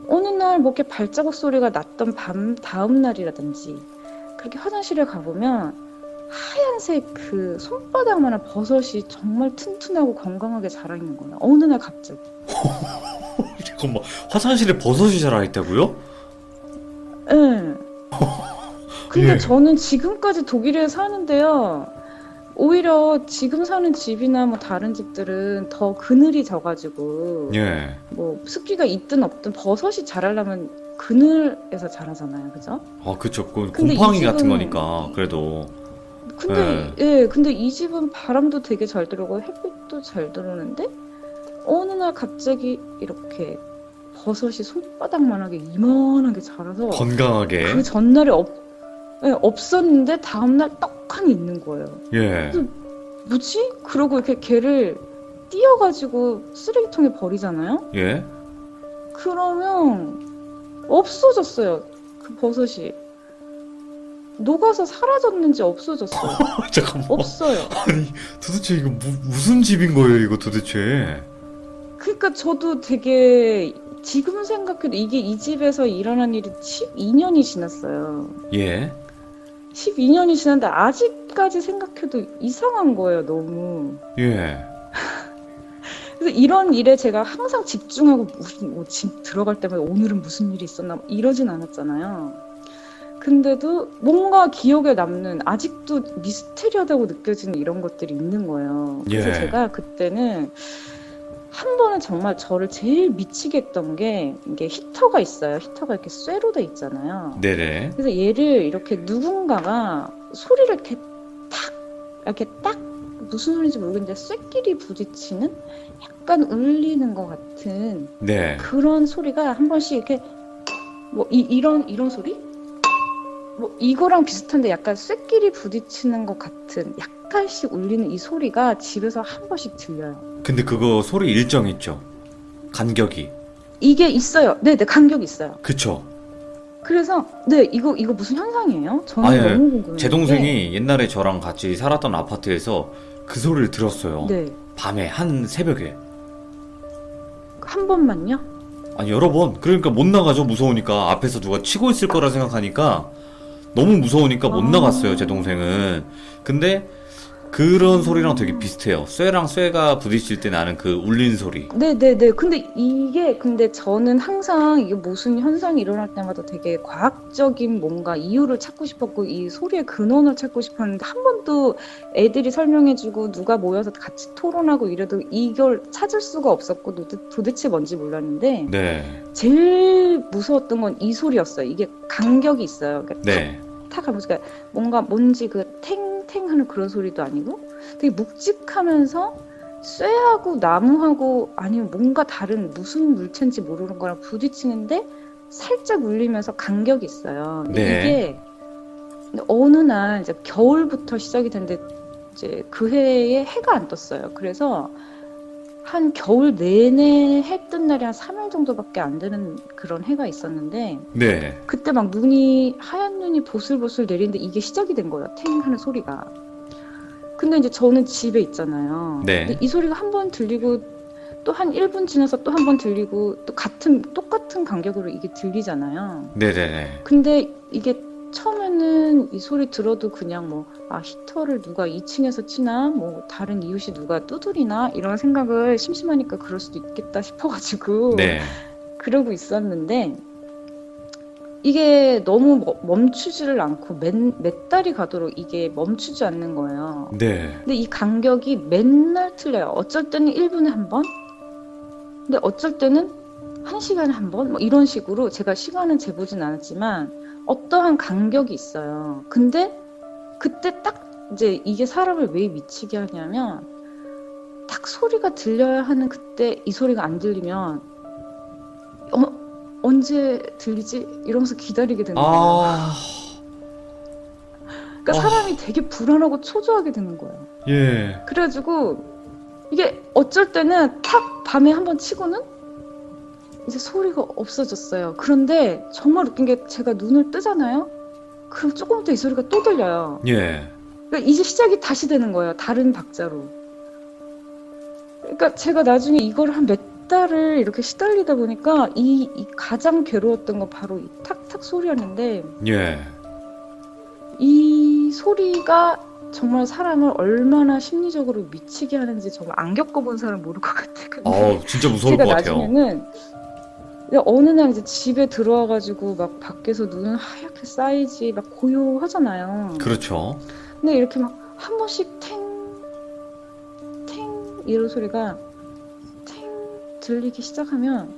[SPEAKER 3] 어느 날 뭐 이렇게 발자국 소리가 났던 다음 날이라든지 그렇게 화장실에 가보면 하얀색 그 손바닥만한 버섯이 정말 튼튼하고 건강하게 자라있는 거예요. 어느 날 갑자기.
[SPEAKER 1] 잠깐만, 화장실에 버섯이 자라있다고요?
[SPEAKER 3] 예. 근데
[SPEAKER 1] 예.
[SPEAKER 3] 저는 지금까지 독일에 사는데요. 오히려 지금 사는 집이나 뭐 다른 집들은 더 그늘이 져가지고
[SPEAKER 1] 예.
[SPEAKER 3] 뭐 습기가 있든 없든 버섯이 자라려면 그늘에서 자라잖아요. 그죠?
[SPEAKER 1] 아, 그쵸. 그
[SPEAKER 3] 근데 이
[SPEAKER 1] 곰팡이 같은
[SPEAKER 3] 집은-
[SPEAKER 1] 거니까, 그래도.
[SPEAKER 3] 근데 예, 근데 이 집은 바람도 되게 잘 들어오고 햇빛도 잘 들어오는데 어느 날 갑자기 이렇게 버섯이 손바닥만하게 이만하게 자라서
[SPEAKER 1] 건강하게.
[SPEAKER 3] 그 전날에 예, 없었는데 다음날 떡하니 있는 거예요.
[SPEAKER 1] 예.
[SPEAKER 3] 뭐지? 그러고 이렇게 걔를 띄어가지고 쓰레기통에 버리잖아요?
[SPEAKER 1] 예.
[SPEAKER 3] 그러면 없어졌어요. 그 버섯이. 녹아서 사라졌는지 없어졌어요.
[SPEAKER 1] 잠깐만.
[SPEAKER 3] 없어요.
[SPEAKER 1] 아니, 도대체 이거 무슨 집인 거예요, 이거 도대체?
[SPEAKER 3] 그러니까 저도 되게 지금 생각해도 이게 이 집에서 일어난 일이 12년이 지났어요.
[SPEAKER 1] 예.
[SPEAKER 3] 12년이 지났는데 아직까지 생각해도 이상한 거예요, 너무.
[SPEAKER 1] 예.
[SPEAKER 3] 그래서 이런 일에 제가 항상 집중하고 집 들어갈 때마다 오늘은 무슨 일이 있었나 이러진 않았잖아요. 근데도 뭔가 기억에 남는 아직도 미스테리하다고 느껴지는 이런 것들이 있는 거예요. 그래서
[SPEAKER 1] 예.
[SPEAKER 3] 제가 그때는 한 번은 정말 저를 제일 미치게 했던 게 이게 히터가 있어요. 히터가 이렇게 쇠로 돼 있잖아요.
[SPEAKER 1] 네네.
[SPEAKER 3] 그래서 얘를 이렇게 누군가가 소리를 이렇게 딱 무슨 소리인지 모르겠는데 쇠끼리 부딪히는 약간 울리는 것 같은
[SPEAKER 1] 네.
[SPEAKER 3] 그런 소리가 한 번씩 이렇게 뭐 이런 소리? 뭐 이거랑 비슷한데 약간 쇠끼리 부딪히는 것 같은 약간씩 울리는 이 소리가 집에서 한 번씩 들려요.
[SPEAKER 1] 근데 그거 소리 일정했죠? 간격이.
[SPEAKER 3] 이게 있어요. 네, 간격이 있어요.
[SPEAKER 1] 그쵸?
[SPEAKER 3] 그래서 네, 이거 무슨 현상이에요? 저는
[SPEAKER 1] 아니,
[SPEAKER 3] 너무 궁금해요.
[SPEAKER 1] 제 동생이 옛날에 저랑 같이 살았던 아파트에서 그 소리를 들었어요.
[SPEAKER 3] 네,
[SPEAKER 1] 밤에 한 새벽에.
[SPEAKER 3] 한 번만요?
[SPEAKER 1] 아니, 여러 번. 그러니까 못 나가죠. 무서우니까. 앞에서 누가 치고 있을 거라 생각하니까 너무 무서우니까 못
[SPEAKER 3] 아.
[SPEAKER 1] 나갔어요, 제 동생은. 근데 그런 소리랑 되게 비슷해요. 쇠랑 쇠가 부딪힐 때 나는 그 울린 소리.
[SPEAKER 3] 네네네. 근데 저는 항상 이게 무슨 현상이 일어날 때마다 되게 과학적인 뭔가 이유를 찾고 싶었고 이 소리의 근원을 찾고 싶었는데 한 번도 애들이 설명해주고 누가 모여서 같이 토론하고 이래도 이걸 찾을 수가 없었고 도대체 뭔지 몰랐는데
[SPEAKER 1] 네.
[SPEAKER 3] 제일 무서웠던 건 이 소리였어요. 이게 간격이 있어요. 그러니까
[SPEAKER 1] 네.
[SPEAKER 3] 탁 하면서 그러니까 뭔지 그 탱탱 하는 그런 소리도 아니고 되게 묵직하면서 쇠하고 나무하고 아니면 뭔가 다른 무슨 물체인지 모르는 거랑 부딪히는데 살짝 울리면서 간격이 있어요. 근데
[SPEAKER 1] 네.
[SPEAKER 3] 이게 어느 날 이제 겨울부터 시작이 됐는데 이제 그 해에 해가 안 떴어요. 그래서 한 겨울 내내 해 뜬 날이 한 3일 정도밖에 안 되는 그런 해가 있었는데
[SPEAKER 1] 네.
[SPEAKER 3] 그때 막 하얀 눈이 보슬보슬 내리는데 이게 시작이 된 거예요. 탱 하는 소리가. 근데 이제 저는 집에 있잖아요.
[SPEAKER 1] 네.
[SPEAKER 3] 근데 이 소리가 한 번 들리고 또 한 1분 지나서 또 한 번 들리고 또 똑같은 간격으로 이게 들리잖아요.
[SPEAKER 1] 네네네.
[SPEAKER 3] 근데 이게 처음에는 이 소리 들어도 그냥 뭐, 히터를 누가 2층에서 치나, 뭐, 다른 이웃이 누가 두드리나, 이런 생각을 심심하니까 그럴 수도 있겠다 싶어가지고,
[SPEAKER 1] 네.
[SPEAKER 3] 그러고 있었는데, 이게 너무 멈추지를 않고 몇 달이 가도록 이게 멈추지 않는 거예요.
[SPEAKER 1] 네.
[SPEAKER 3] 근데 이 간격이 맨날 틀려요. 어쩔 때는 1분에 한 번, 근데 어쩔 때는 1시간에 한 번, 뭐 이런 식으로 제가 시간은 재보진 않았지만, 어떠한 간격이 있어요. 근데 그때 딱 이제 이게 사람을 왜 미치게 하냐면 딱 소리가 들려야 하는 그때 이 소리가 안 들리면 언제 들리지? 이러면서 기다리게 되는 거예요.
[SPEAKER 1] 아,
[SPEAKER 3] 그러니까 사람이 되게 불안하고 초조하게 되는 거예요.
[SPEAKER 1] 예.
[SPEAKER 3] 그래가지고 이게 어쩔 때는 탁 밤에 한번 치고는 이제 소리가 없어졌어요. 그런데 정말 웃긴 게 제가 눈을 뜨잖아요. 그럼 조금 있다 이 소리가 또 들려요.
[SPEAKER 1] 예.
[SPEAKER 3] 그러니까 이제 시작이 다시 되는 거예요. 다른 박자로. 그러니까 제가 나중에 이걸 한 몇 달을 이렇게 시달리다 보니까 이 가장 괴로웠던 건 바로 이 탁탁 소리였는데
[SPEAKER 1] 예.
[SPEAKER 3] 이 소리가 정말 사람을 얼마나 심리적으로 미치게 하는지 정말 안 겪어본 사람 모를 것 같아요. 근데
[SPEAKER 1] 진짜 무서울
[SPEAKER 3] 제가
[SPEAKER 1] 것 같아요.
[SPEAKER 3] 나중에는 어느 날 이제 집에 들어와가지고 막 밖에서 눈은 하얗게 쌓이지 막 고요하잖아요.
[SPEAKER 1] 그렇죠.
[SPEAKER 3] 근데 이렇게 막 한 번씩 탱, 탱 이런 소리가 탱 들리기 시작하면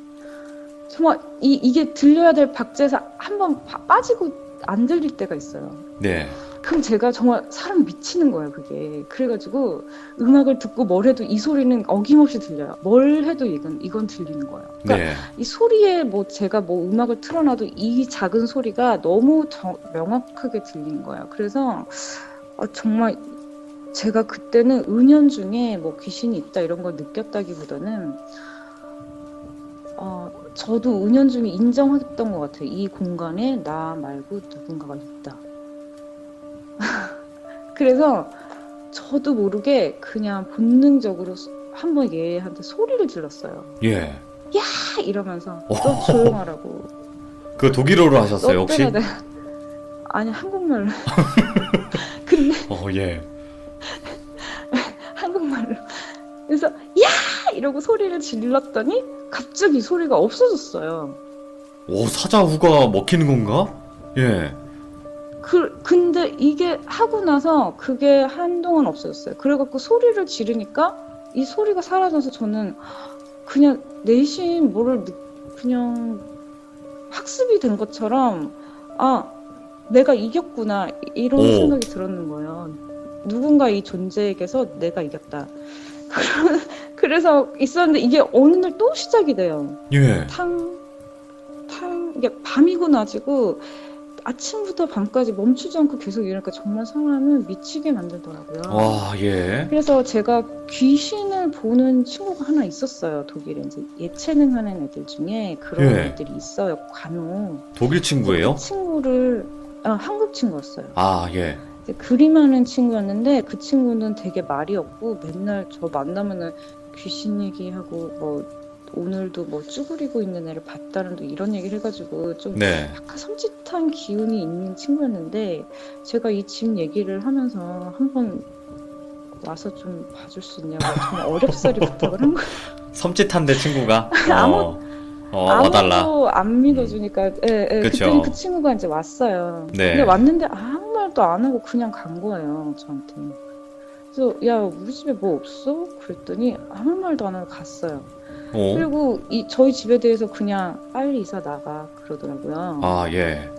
[SPEAKER 3] 정말 이게 들려야 될 박자에서 한 번 빠지고 안 들릴 때가 있어요.
[SPEAKER 1] 네.
[SPEAKER 3] 그럼 제가 정말 사람 미치는 거예요, 그게. 그래가지고 음악을 듣고 뭘 해도 이 소리는 어김없이 들려요. 뭘 해도 이건 들리는 거예요. 그러니까
[SPEAKER 1] 네.
[SPEAKER 3] 이 소리에 뭐 제가 뭐 음악을 틀어놔도 이 작은 소리가 너무 명확하게 들리는 거예요. 그래서 정말 제가 그때는 은연중에 뭐 귀신이 있다 이런 걸 느꼈다기보다는 저도 은연중에 인정했던 것 같아요. 이 공간에 나 말고 누군가가 있다. 그래서 저도 모르게 그냥 본능적으로 한번 얘한테 소리를 질렀어요.
[SPEAKER 1] 예.
[SPEAKER 3] 야! 이러면서 너 조용하라고.
[SPEAKER 1] 그 독일어로
[SPEAKER 3] 너
[SPEAKER 1] 하셨어요, 혹시?
[SPEAKER 3] 때문에 아니 한국말로. 근데
[SPEAKER 1] 예.
[SPEAKER 3] 한국말로. 그래서 야! 이러고 소리를 질렀더니 갑자기 소리가 없어졌어요.
[SPEAKER 1] 사자후가 먹히는 건가? 예.
[SPEAKER 3] 근데 이게 하고 나서 그게 한동안 없어졌어요. 그래갖고 소리를 지르니까 이 소리가 사라져서 저는 그냥 내심 그냥 학습이 된 것처럼 내가 이겼구나 이런 생각이 들었는 거예요. 누군가 이 존재에게서 내가 이겼다. 그래서 있었는데 이게 어느 날 또 시작이 돼요.
[SPEAKER 1] 예.
[SPEAKER 3] 이게 밤이고 낮이고 아침부터 밤까지 멈추지 않고 계속 이러니까 정말 사람을 미치게 만들더라고요.
[SPEAKER 1] 예.
[SPEAKER 3] 그래서 제가 귀신을 보는 친구가 하나 있었어요. 독일에 이제 예체능 하는 애들 중에 그런
[SPEAKER 1] 예.
[SPEAKER 3] 애들이 있어요. 간혹.
[SPEAKER 1] 독일 친구예요?
[SPEAKER 3] 그 친구를 한국 친구였어요.
[SPEAKER 1] 예.
[SPEAKER 3] 이제 그림하는 친구였는데 그 친구는 되게 말이 없고 맨날 저 만나면은 귀신 얘기하고 뭐 오늘도 뭐 쭈그리고 있는 애를 봤다는 둥 이런 얘기를 해가지고 좀
[SPEAKER 1] 네.
[SPEAKER 3] 약간 섬찟한 기운이 있는 친구였는데 제가 이 집 얘기를 하면서 한번 와서 좀 봐줄 수 있냐고 정말 어렵사리 부탁을 한 거예요.
[SPEAKER 1] 섬찟한데 친구가 와달라.
[SPEAKER 3] 아무도 안 믿어주니까
[SPEAKER 1] 그쵸.
[SPEAKER 3] 그랬더니 그 친구가 이제 왔어요.
[SPEAKER 1] 네.
[SPEAKER 3] 근데 왔는데 아무 말도 안 하고 그냥 간 거예요 저한테. 그래서 야 우리 집에 뭐 없어? 그랬더니 아무 말도 안 하고 갔어요. 그리고 저희 집에 대해서 그냥 빨리 이사 나가 그러더라고요.
[SPEAKER 1] 예.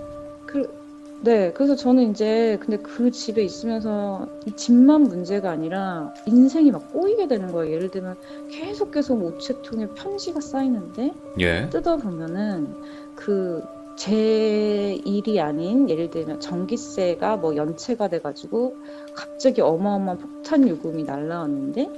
[SPEAKER 3] 네, 그래서 저는 이제 근데 그 집에 있으면서 이 집만 문제가 아니라 인생이 막 꼬이게 되는 거예요. 예를 들면 계속 우체통에 편지가 쌓이는데
[SPEAKER 1] 예.
[SPEAKER 3] 뜯어보면은 제 일이 아닌 예를 들면 전기세가 뭐 연체가 돼가지고 갑자기 어마어마한 폭탄 요금이 날라왔는데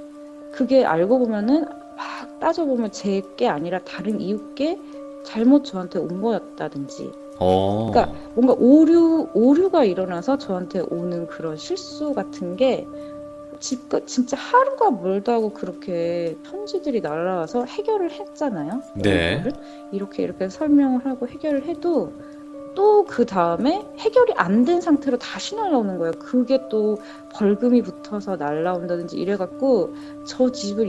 [SPEAKER 3] 그게 알고 보면은 막 따져보면 제 게 아니라 다른 이웃께 잘못 저한테 온 거였다든지 그러니까 뭔가 오류가 일어나서 저한테 오는 그런 실수 같은 게 진짜 하루가 멀다 하고 그렇게 편지들이 날라와서 해결을 했잖아요.
[SPEAKER 1] 네.
[SPEAKER 3] 이렇게 설명을 하고 해결을 해도 또 그 다음에 해결이 안 된 상태로 다시 날라오는 거예요. 그게 또 벌금이 붙어서 날라온다든지 이래갖고 저 집을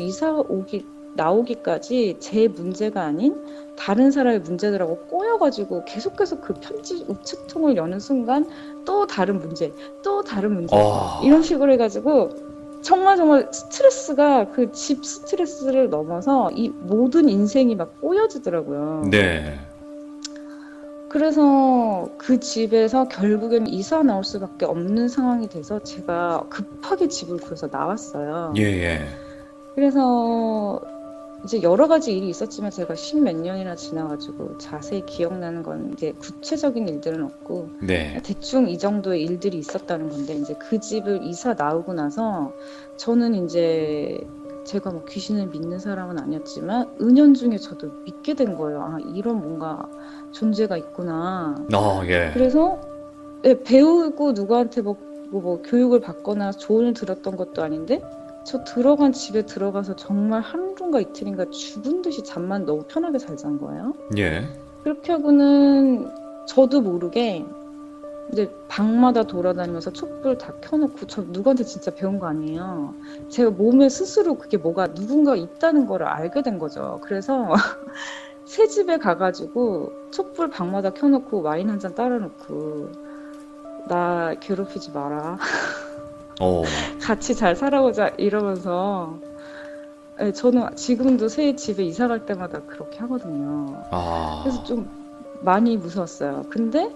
[SPEAKER 3] 나오기까지 제 문제가 아닌 다른 사람의 문제들하고 꼬여가지고 계속해서 그 편지 우체통을 여는 순간 또 다른 문제 이런 식으로 해가지고 정말 스트레스가 그 집 스트레스를 넘어서 이 모든 인생이 막 꼬여지더라고요.
[SPEAKER 1] 네.
[SPEAKER 3] 그래서 그 집에서 결국엔 이사 나올 수밖에 없는 상황이 돼서 제가 급하게 집을 구해서 나왔어요.
[SPEAKER 1] 예.
[SPEAKER 3] 그래서 이제 여러 가지 일이 있었지만 제가 십몇 년이나 지나가지고 자세히 기억나는 건 이제 구체적인 일들은 없고
[SPEAKER 1] 네.
[SPEAKER 3] 대충 이 정도의 일들이 있었다는 건데 이제 그 집을 이사 나오고 나서 저는 이제 제가 뭐 귀신을 믿는 사람은 아니었지만 은연중에 저도 믿게 된 거예요. 아, 이런 뭔가 존재가 있구나.
[SPEAKER 1] 예.
[SPEAKER 3] 그래서 네, 배우고 누구한테 뭐 교육을 받거나 조언을 들었던 것도 아닌데 저 들어간 집에 들어가서 정말 하루인가 이틀인가 죽은 듯이 잠만 너무 편하게 잘 잔 거예요.
[SPEAKER 1] 예.
[SPEAKER 3] 그렇게 하고는 저도 모르게 이제 방마다 돌아다니면서 촛불 다 켜놓고 저 누구한테 진짜 배운 거 아니에요. 제가 몸에 스스로 그게 뭐가 누군가 있다는 거를 알게 된 거죠. 그래서 새 집에 가가지고 촛불 방마다 켜놓고 와인 한 잔 따라놓고 나 괴롭히지 마라.
[SPEAKER 1] 어.
[SPEAKER 3] 같이 잘 살아보자 이러면서 네, 저는 지금도 새 집에 이사 갈 때마다 그렇게 하거든요. 그래서 좀 많이 무서웠어요. 근데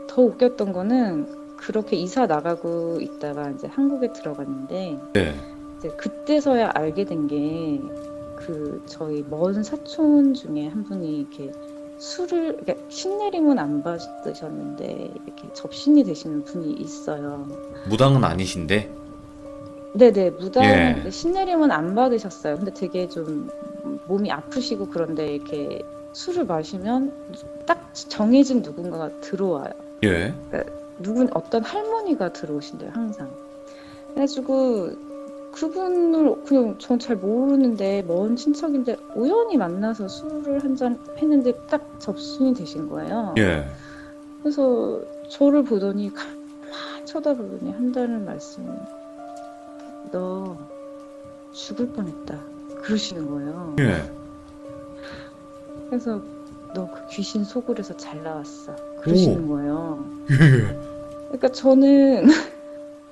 [SPEAKER 3] 더 웃겼던 거는 그렇게 이사 나가고 있다가 이제 한국에 들어갔는데
[SPEAKER 1] 네.
[SPEAKER 3] 이제 그때서야 알게 된 게 그 저희 먼 사촌 중에 한 분이 이렇게 술을 그러니까 신내림은 안 받으셨는데 이렇게 접신이 되시는 분이 있어요.
[SPEAKER 1] 무당은 아니신데?
[SPEAKER 3] 네네, 무당
[SPEAKER 1] 예.
[SPEAKER 3] 신내림은 안 받으셨어요. 근데 되게 좀 몸이 아프시고 그런데 이렇게 술을 마시면 딱 정해진 누군가가 들어와요.
[SPEAKER 1] 예.
[SPEAKER 3] 어떤 할머니가 들어오신대요, 항상. 그래가지고 그분을 그냥 전 잘 모르는데 먼 친척인데 우연히 만나서 술을 한 잔 했는데 딱 접신이 되신 거예요.
[SPEAKER 1] 예.
[SPEAKER 3] 그래서 저를 보더니 가만히 쳐다보더니 한다는 말씀, 너 죽을 뻔했다 그러시는 거예요.
[SPEAKER 1] 예.
[SPEAKER 3] 그래서 너 그 귀신 소굴에서 잘 나왔어 그러시는 거예요.
[SPEAKER 1] 예.
[SPEAKER 3] 그러니까 저는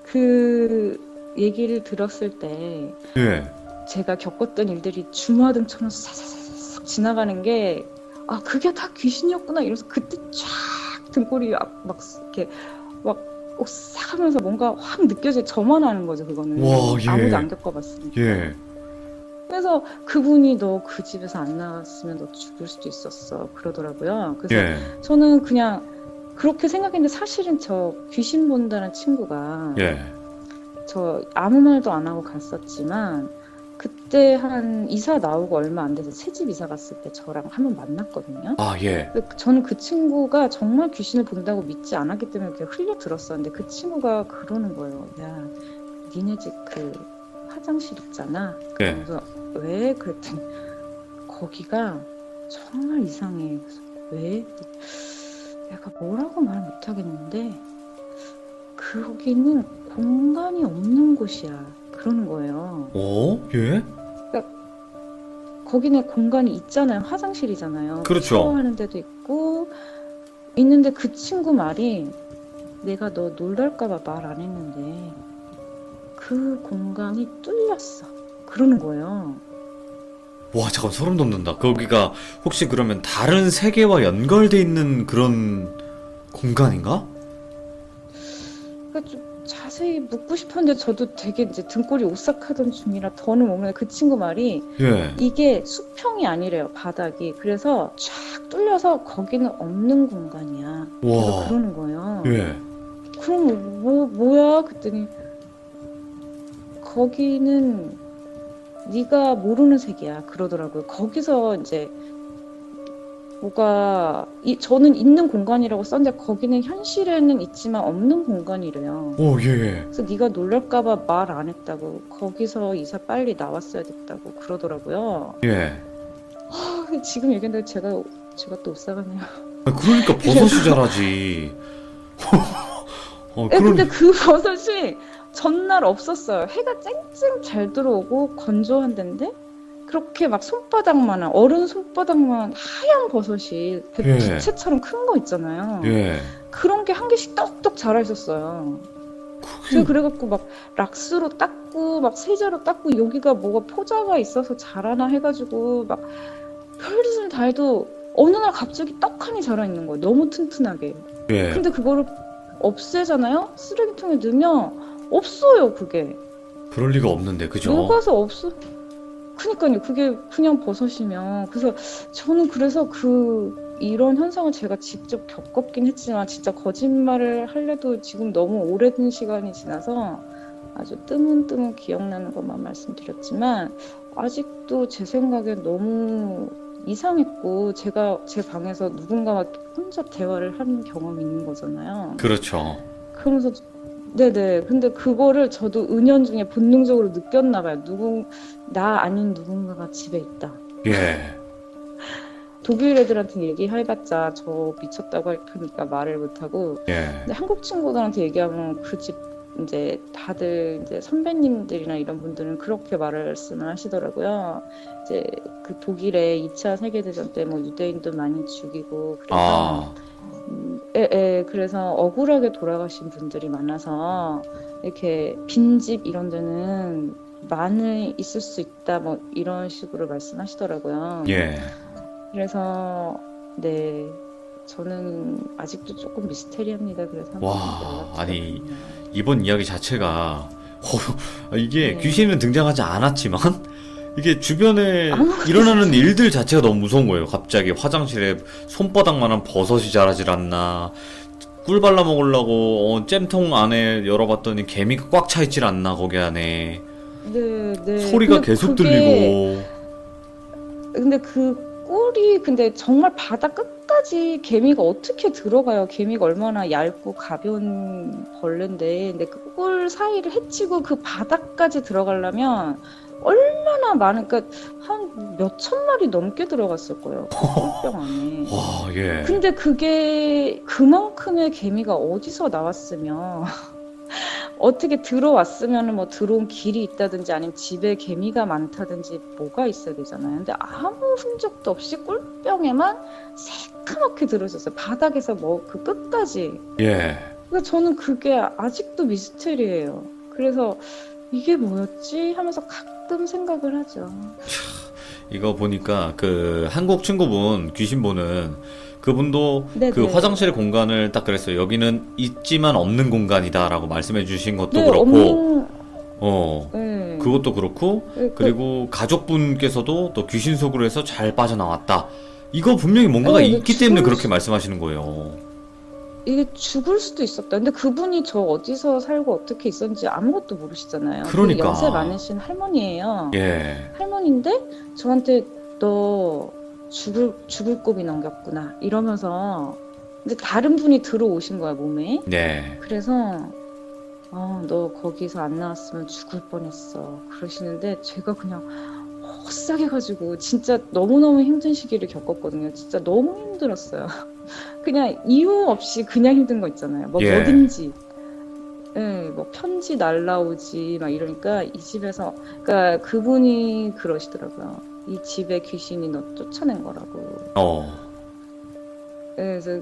[SPEAKER 3] 그 얘기를 들었을 때
[SPEAKER 1] 예.
[SPEAKER 3] 제가 겪었던 일들이 주마등처럼 사사사삭 지나가는 게 아 그게 다 귀신이었구나 이러면서 그때 쫙 등골이 막 이렇게 막 싹하면서 뭔가 확 느껴져 저만 아는 거죠 그거는.
[SPEAKER 1] 와, 예.
[SPEAKER 3] 아무도 안 겪어봤으니까.
[SPEAKER 1] 예.
[SPEAKER 3] 그래서 그분이 너 그 집에서 안 나왔으면 너 죽을 수도 있었어 그러더라고요. 그래서
[SPEAKER 1] 예.
[SPEAKER 3] 저는 그냥 그렇게 생각했는데 사실은 저 귀신 본다는 친구가
[SPEAKER 1] 예.
[SPEAKER 3] 저 아무 말도 안 하고 갔었지만 그때 한 이사 나오고 얼마 안 돼서 새집 이사 갔을 때 저랑 한번 만났거든요.
[SPEAKER 1] 예.
[SPEAKER 3] 근데 저는 그 친구가 정말 귀신을 본다고 믿지 않았기 때문에 그냥 흘려 들었었는데 그 친구가 그러는 거예요. 야, 니네 집 그 화장실 있잖아.
[SPEAKER 1] 예.
[SPEAKER 3] 그래서 왜? 그랬더니 거기가 정말 이상해. 그래서 왜? 내가 뭐라고 말 못하겠는데 거기는 공간이 없는 곳이야. 그러는 거예요.
[SPEAKER 1] 예?
[SPEAKER 3] 거기는 공간이 있잖아요. 화장실이잖아요.
[SPEAKER 1] 그렇죠.
[SPEAKER 3] 샤워하는 데도 있고 있는데 그 친구 말이 내가 너 놀랄까봐 말 안 했는데 그 공간이 뚫렸어. 그러는 거예요.
[SPEAKER 1] 와, 잠깐 소름 돋는다. 거기가 혹시 그러면 다른 세계와 연결돼 있는 그런 공간인가?
[SPEAKER 3] 그러니까 좀 자세히 묻고 싶었는데 저도 되게 이제 등골이 오싹하던 중이라 더는 모르는데 그 친구 말이
[SPEAKER 1] 예.
[SPEAKER 3] 이게 수평이 아니래요. 바닥이. 그래서 쫙 뚫려서 거기는 없는 공간이야.
[SPEAKER 1] 와.
[SPEAKER 3] 그러는 거예요.
[SPEAKER 1] 예.
[SPEAKER 3] 그럼 뭐야? 그랬더니 거기는 네가 모르는 세계야. 그러더라고요. 거기서 이제 뭐가 저는 있는 공간이라고 썼는데 거기는 현실에는 있지만 없는 공간이래요.
[SPEAKER 1] 예.
[SPEAKER 3] 그래서 네가 놀랄까봐 말 안 했다고. 거기서 이사 빨리 나왔어야 됐다고 그러더라고요.
[SPEAKER 1] 예.
[SPEAKER 3] 지금 얘기했는데 제가 또 오싹하네요.
[SPEAKER 1] 그러니까 버섯이 자라지.
[SPEAKER 3] 근데 그 버섯이 전날 없었어요. 해가 쨍쨍 잘 들어오고 건조한 데인데 그렇게 막 손바닥만한 어른 손바닥만 하얀 버섯이
[SPEAKER 1] 예.
[SPEAKER 3] 부채처럼 큰 거 있잖아요.
[SPEAKER 1] 예.
[SPEAKER 3] 그런 게 한 개씩 떡떡 자라 있었어요. 제가 그래갖고 막 락스로 닦고 막 세제로 닦고 여기가 뭐가 포자가 있어서 자라나 해가지고 막 별짓을 다 해도 어느 날 갑자기 떡하니 자라 있는 거예요. 너무 튼튼하게.
[SPEAKER 1] 예.
[SPEAKER 3] 근데 그거를 없애잖아요. 쓰레기통에 넣으면 없어요. 그게.
[SPEAKER 1] 그럴 리가 없는데, 그죠?
[SPEAKER 3] 녹아서 없어. 그니까요. 그게 그냥 버섯이면. 그래서 저는 그래서 이런 현상을 제가 직접 겪었긴 했지만 진짜 거짓말을 하려도 지금 너무 오랜 시간이 지나서 아주 뜨문뜨문 기억나는 것만 말씀드렸지만 아직도 제 생각엔 너무 이상했고, 제가 제 방에서 누군가와 혼자 대화를 한 경험이 있는 거잖아요.
[SPEAKER 1] 그렇죠.
[SPEAKER 3] 그러면서 네네. 근데 그거를 저도 은연중에 본능적으로 느꼈나 봐요. 나 아닌 누군가가 집에 있다.
[SPEAKER 1] 예.
[SPEAKER 3] 독일 애들한테 얘기해봤자 저 미쳤다고 할 테니까 말을 못하고,
[SPEAKER 1] 예.
[SPEAKER 3] 근데 한국 친구들한테 얘기하면 그 집 이제 다들 이제 선배님들이나 이런 분들은 그렇게 말씀을 하시더라고요. 이제 그 독일에 2차 세계대전 때 뭐 유대인도 많이 죽이고 그래서
[SPEAKER 1] 아,
[SPEAKER 3] 그래서 억울하게 돌아가신 분들이 많아서 이렇게 빈집 이런 데는 많이 있을 수 있다 뭐 이런 식으로 말씀하시더라고요.
[SPEAKER 1] 예.
[SPEAKER 3] 그래서 네 저는 아직도 조금 미스테리합니다. 그래서 한번
[SPEAKER 1] 와, 아니,
[SPEAKER 3] 연락드렸거든요.
[SPEAKER 1] 이번 이야기 자체가, 이게
[SPEAKER 3] 네.
[SPEAKER 1] 귀신은 등장하지 않았지만, 이게 주변에
[SPEAKER 3] 아무것도
[SPEAKER 1] 일어나는 일들 자체가 너무 무서운 거예요. 갑자기 화장실에 손바닥만한 버섯이 자라질 않나, 꿀 발라 먹으려고 잼통 안에 열어봤더니 개미가 꽉 차 있질 않나, 거기 안에.
[SPEAKER 3] 네, 네.
[SPEAKER 1] 소리가
[SPEAKER 3] 근데
[SPEAKER 1] 계속
[SPEAKER 3] 그게
[SPEAKER 1] 들리고.
[SPEAKER 3] 근데 그 꿀이 근데 정말 바다 끝까지 개미가 어떻게 들어가요? 개미가 얼마나 얇고 가벼운 벌레인데, 근데 그 꿀 사이를 헤치고 그 바닥까지 들어가려면 얼마나 많은, 그러니까 한 몇천 마리 넘게 들어갔을 거예요. 그 꿀병 안에.
[SPEAKER 1] 와, 예.
[SPEAKER 3] 근데 그게 그만큼의 개미가 어디서 나왔으며 어떻게 들어왔으면 뭐 들어온 길이 있다든지 아니면 집에 개미가 많다든지 뭐가 있어야 되잖아요. 근데 아무 흔적도 없이 꿀병에만 새까맣게 들어있었어요. 바닥에서 뭐 그 끝까지.
[SPEAKER 1] 예.
[SPEAKER 3] 그러니까 저는 그게 아직도 미스테리예요. 그래서 이게 뭐였지 하면서 가끔 생각을 하죠.
[SPEAKER 1] 이거 보니까 그 한국 친구분 귀신 보는 그분도
[SPEAKER 3] 네네.
[SPEAKER 1] 그 화장실 공간을 딱 그랬어요. 여기는 있지만 없는 공간이다라고 말씀해 주신 것도
[SPEAKER 3] 네,
[SPEAKER 1] 그렇고,
[SPEAKER 3] 네.
[SPEAKER 1] 그것도 그렇고,
[SPEAKER 3] 그-
[SPEAKER 1] 그리고 가족분께서도 또 귀신 속으로 해서 잘 빠져나왔다. 이거 분명히 뭔가가
[SPEAKER 3] 이거
[SPEAKER 1] 있기 때문에
[SPEAKER 3] 죽을
[SPEAKER 1] 그렇게 말씀하시는 거예요.
[SPEAKER 3] 이게 죽을 수도 있었다. 근데 그분이 저 어디서 살고 어떻게 있었는지 아무것도 모르시잖아요.
[SPEAKER 1] 그러니까.
[SPEAKER 3] 되게 연세 많으신 할머니예요.
[SPEAKER 1] 예.
[SPEAKER 3] 할머니인데 저한테 너 죽을 고비 넘겼구나 이러면서, 근데 다른 분이 들어오신 거야 몸에.
[SPEAKER 1] 네.
[SPEAKER 3] 그래서 너 거기서 안 나왔으면 죽을 뻔했어 그러시는데, 제가 그냥 허싹해가지고 진짜 너무너무 힘든 시기를 겪었거든요. 진짜 너무 힘들었어요. 그냥 이유 없이 그냥 힘든 거 있잖아요. 뭐
[SPEAKER 1] 예.
[SPEAKER 3] 뭐든지. 예, 뭐 편지 날라오지 막 이러니까 이 집에서, 그러니까 그분이 그러시더라고요. 이 집에 귀신이 너 쫓아낸 거라고. 예, 그래서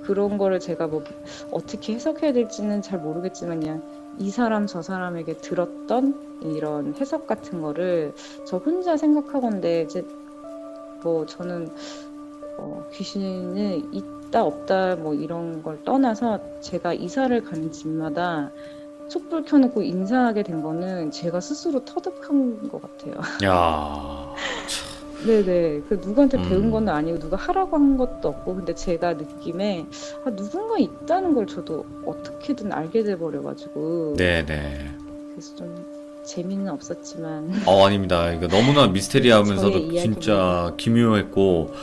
[SPEAKER 3] 그런 거를 제가 뭐 어떻게 해석해야 될지는 잘 모르겠지만, 그냥 이 사람 저 사람에게 들었던 이런 해석 같은 거를 저 혼자 생각하건데, 이제 뭐 저는 귀신은 있다 없다 뭐 이런 걸 떠나서 제가 이사를 가는 집마다 촛불 켜놓고 인사하게 된 거는 제가 스스로 터득한 것 같아요.
[SPEAKER 1] 야.
[SPEAKER 3] 네네. 그 누구한테
[SPEAKER 1] 음.
[SPEAKER 3] 배운 건 아니고 누가 하라고 한 것도 없고, 근데 제가 느낌에 누군가 있다는 걸 저도 어떻게든 알게 돼버려가지고,
[SPEAKER 1] 네네.
[SPEAKER 3] 그래서 좀 재미는 없었지만
[SPEAKER 1] 아닙니다. 이거 너무나 미스테리하면서도
[SPEAKER 3] 저의 이야기입니다.
[SPEAKER 1] 진짜 기묘했고,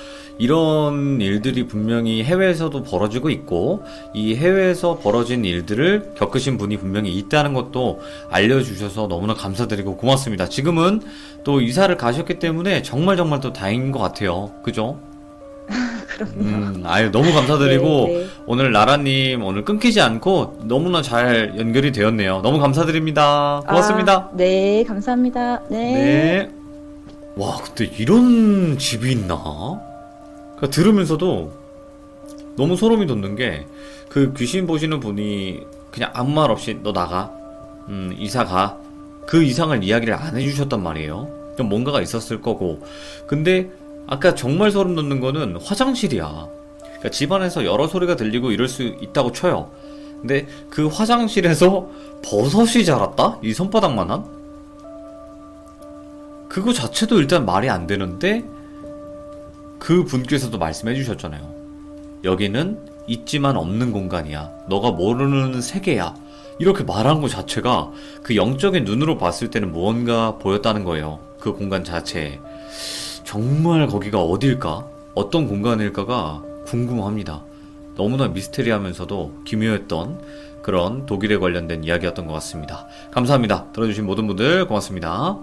[SPEAKER 1] 이런 일들이 분명히 해외에서도 벌어지고 있고, 이 해외에서 벌어진 일들을 겪으신 분이 분명히 있다는 것도 알려주셔서 너무나 감사드리고 고맙습니다. 지금은 또 이사를 가셨기 때문에 정말 또 다행인 것 같아요. 그죠?
[SPEAKER 3] 그럼요.
[SPEAKER 1] 아유, 너무 감사드리고,
[SPEAKER 3] 네, 네.
[SPEAKER 1] 오늘 라라님 오늘 끊기지 않고 너무나 잘 연결이 되었네요. 너무 감사드립니다. 고맙습니다.
[SPEAKER 3] 네, 감사합니다. 네.
[SPEAKER 1] 네. 와, 근데 이런 집이 있나? 그러니까 들으면서도 너무 소름이 돋는 게, 그 귀신 보시는 분이 그냥 아무 말 없이 너 나가, 이사 가, 그 이상을 이야기를 안 해주셨단 말이에요. 좀 뭔가가 있었을 거고. 근데 아까 정말 소름 돋는 거는 화장실이야. 그러니까 집안에서 여러 소리가 들리고 이럴 수 있다고 쳐요. 근데 그 화장실에서 버섯이 자랐다? 이 손바닥만한? 그거 자체도 일단 말이 안 되는데, 그 분께서도 말씀해 주셨잖아요. 여기는 있지만 없는 공간이야. 너가 모르는 세계야. 이렇게 말한 것 자체가 그 영적인 눈으로 봤을 때는 무언가 보였다는 거예요. 그 공간 자체에. 정말 거기가 어딜까? 어떤 공간일까가 궁금합니다. 너무나 미스테리하면서도 기묘했던 그런 독일에 관련된 이야기였던 것 같습니다. 감사합니다. 들어주신 모든 분들 고맙습니다.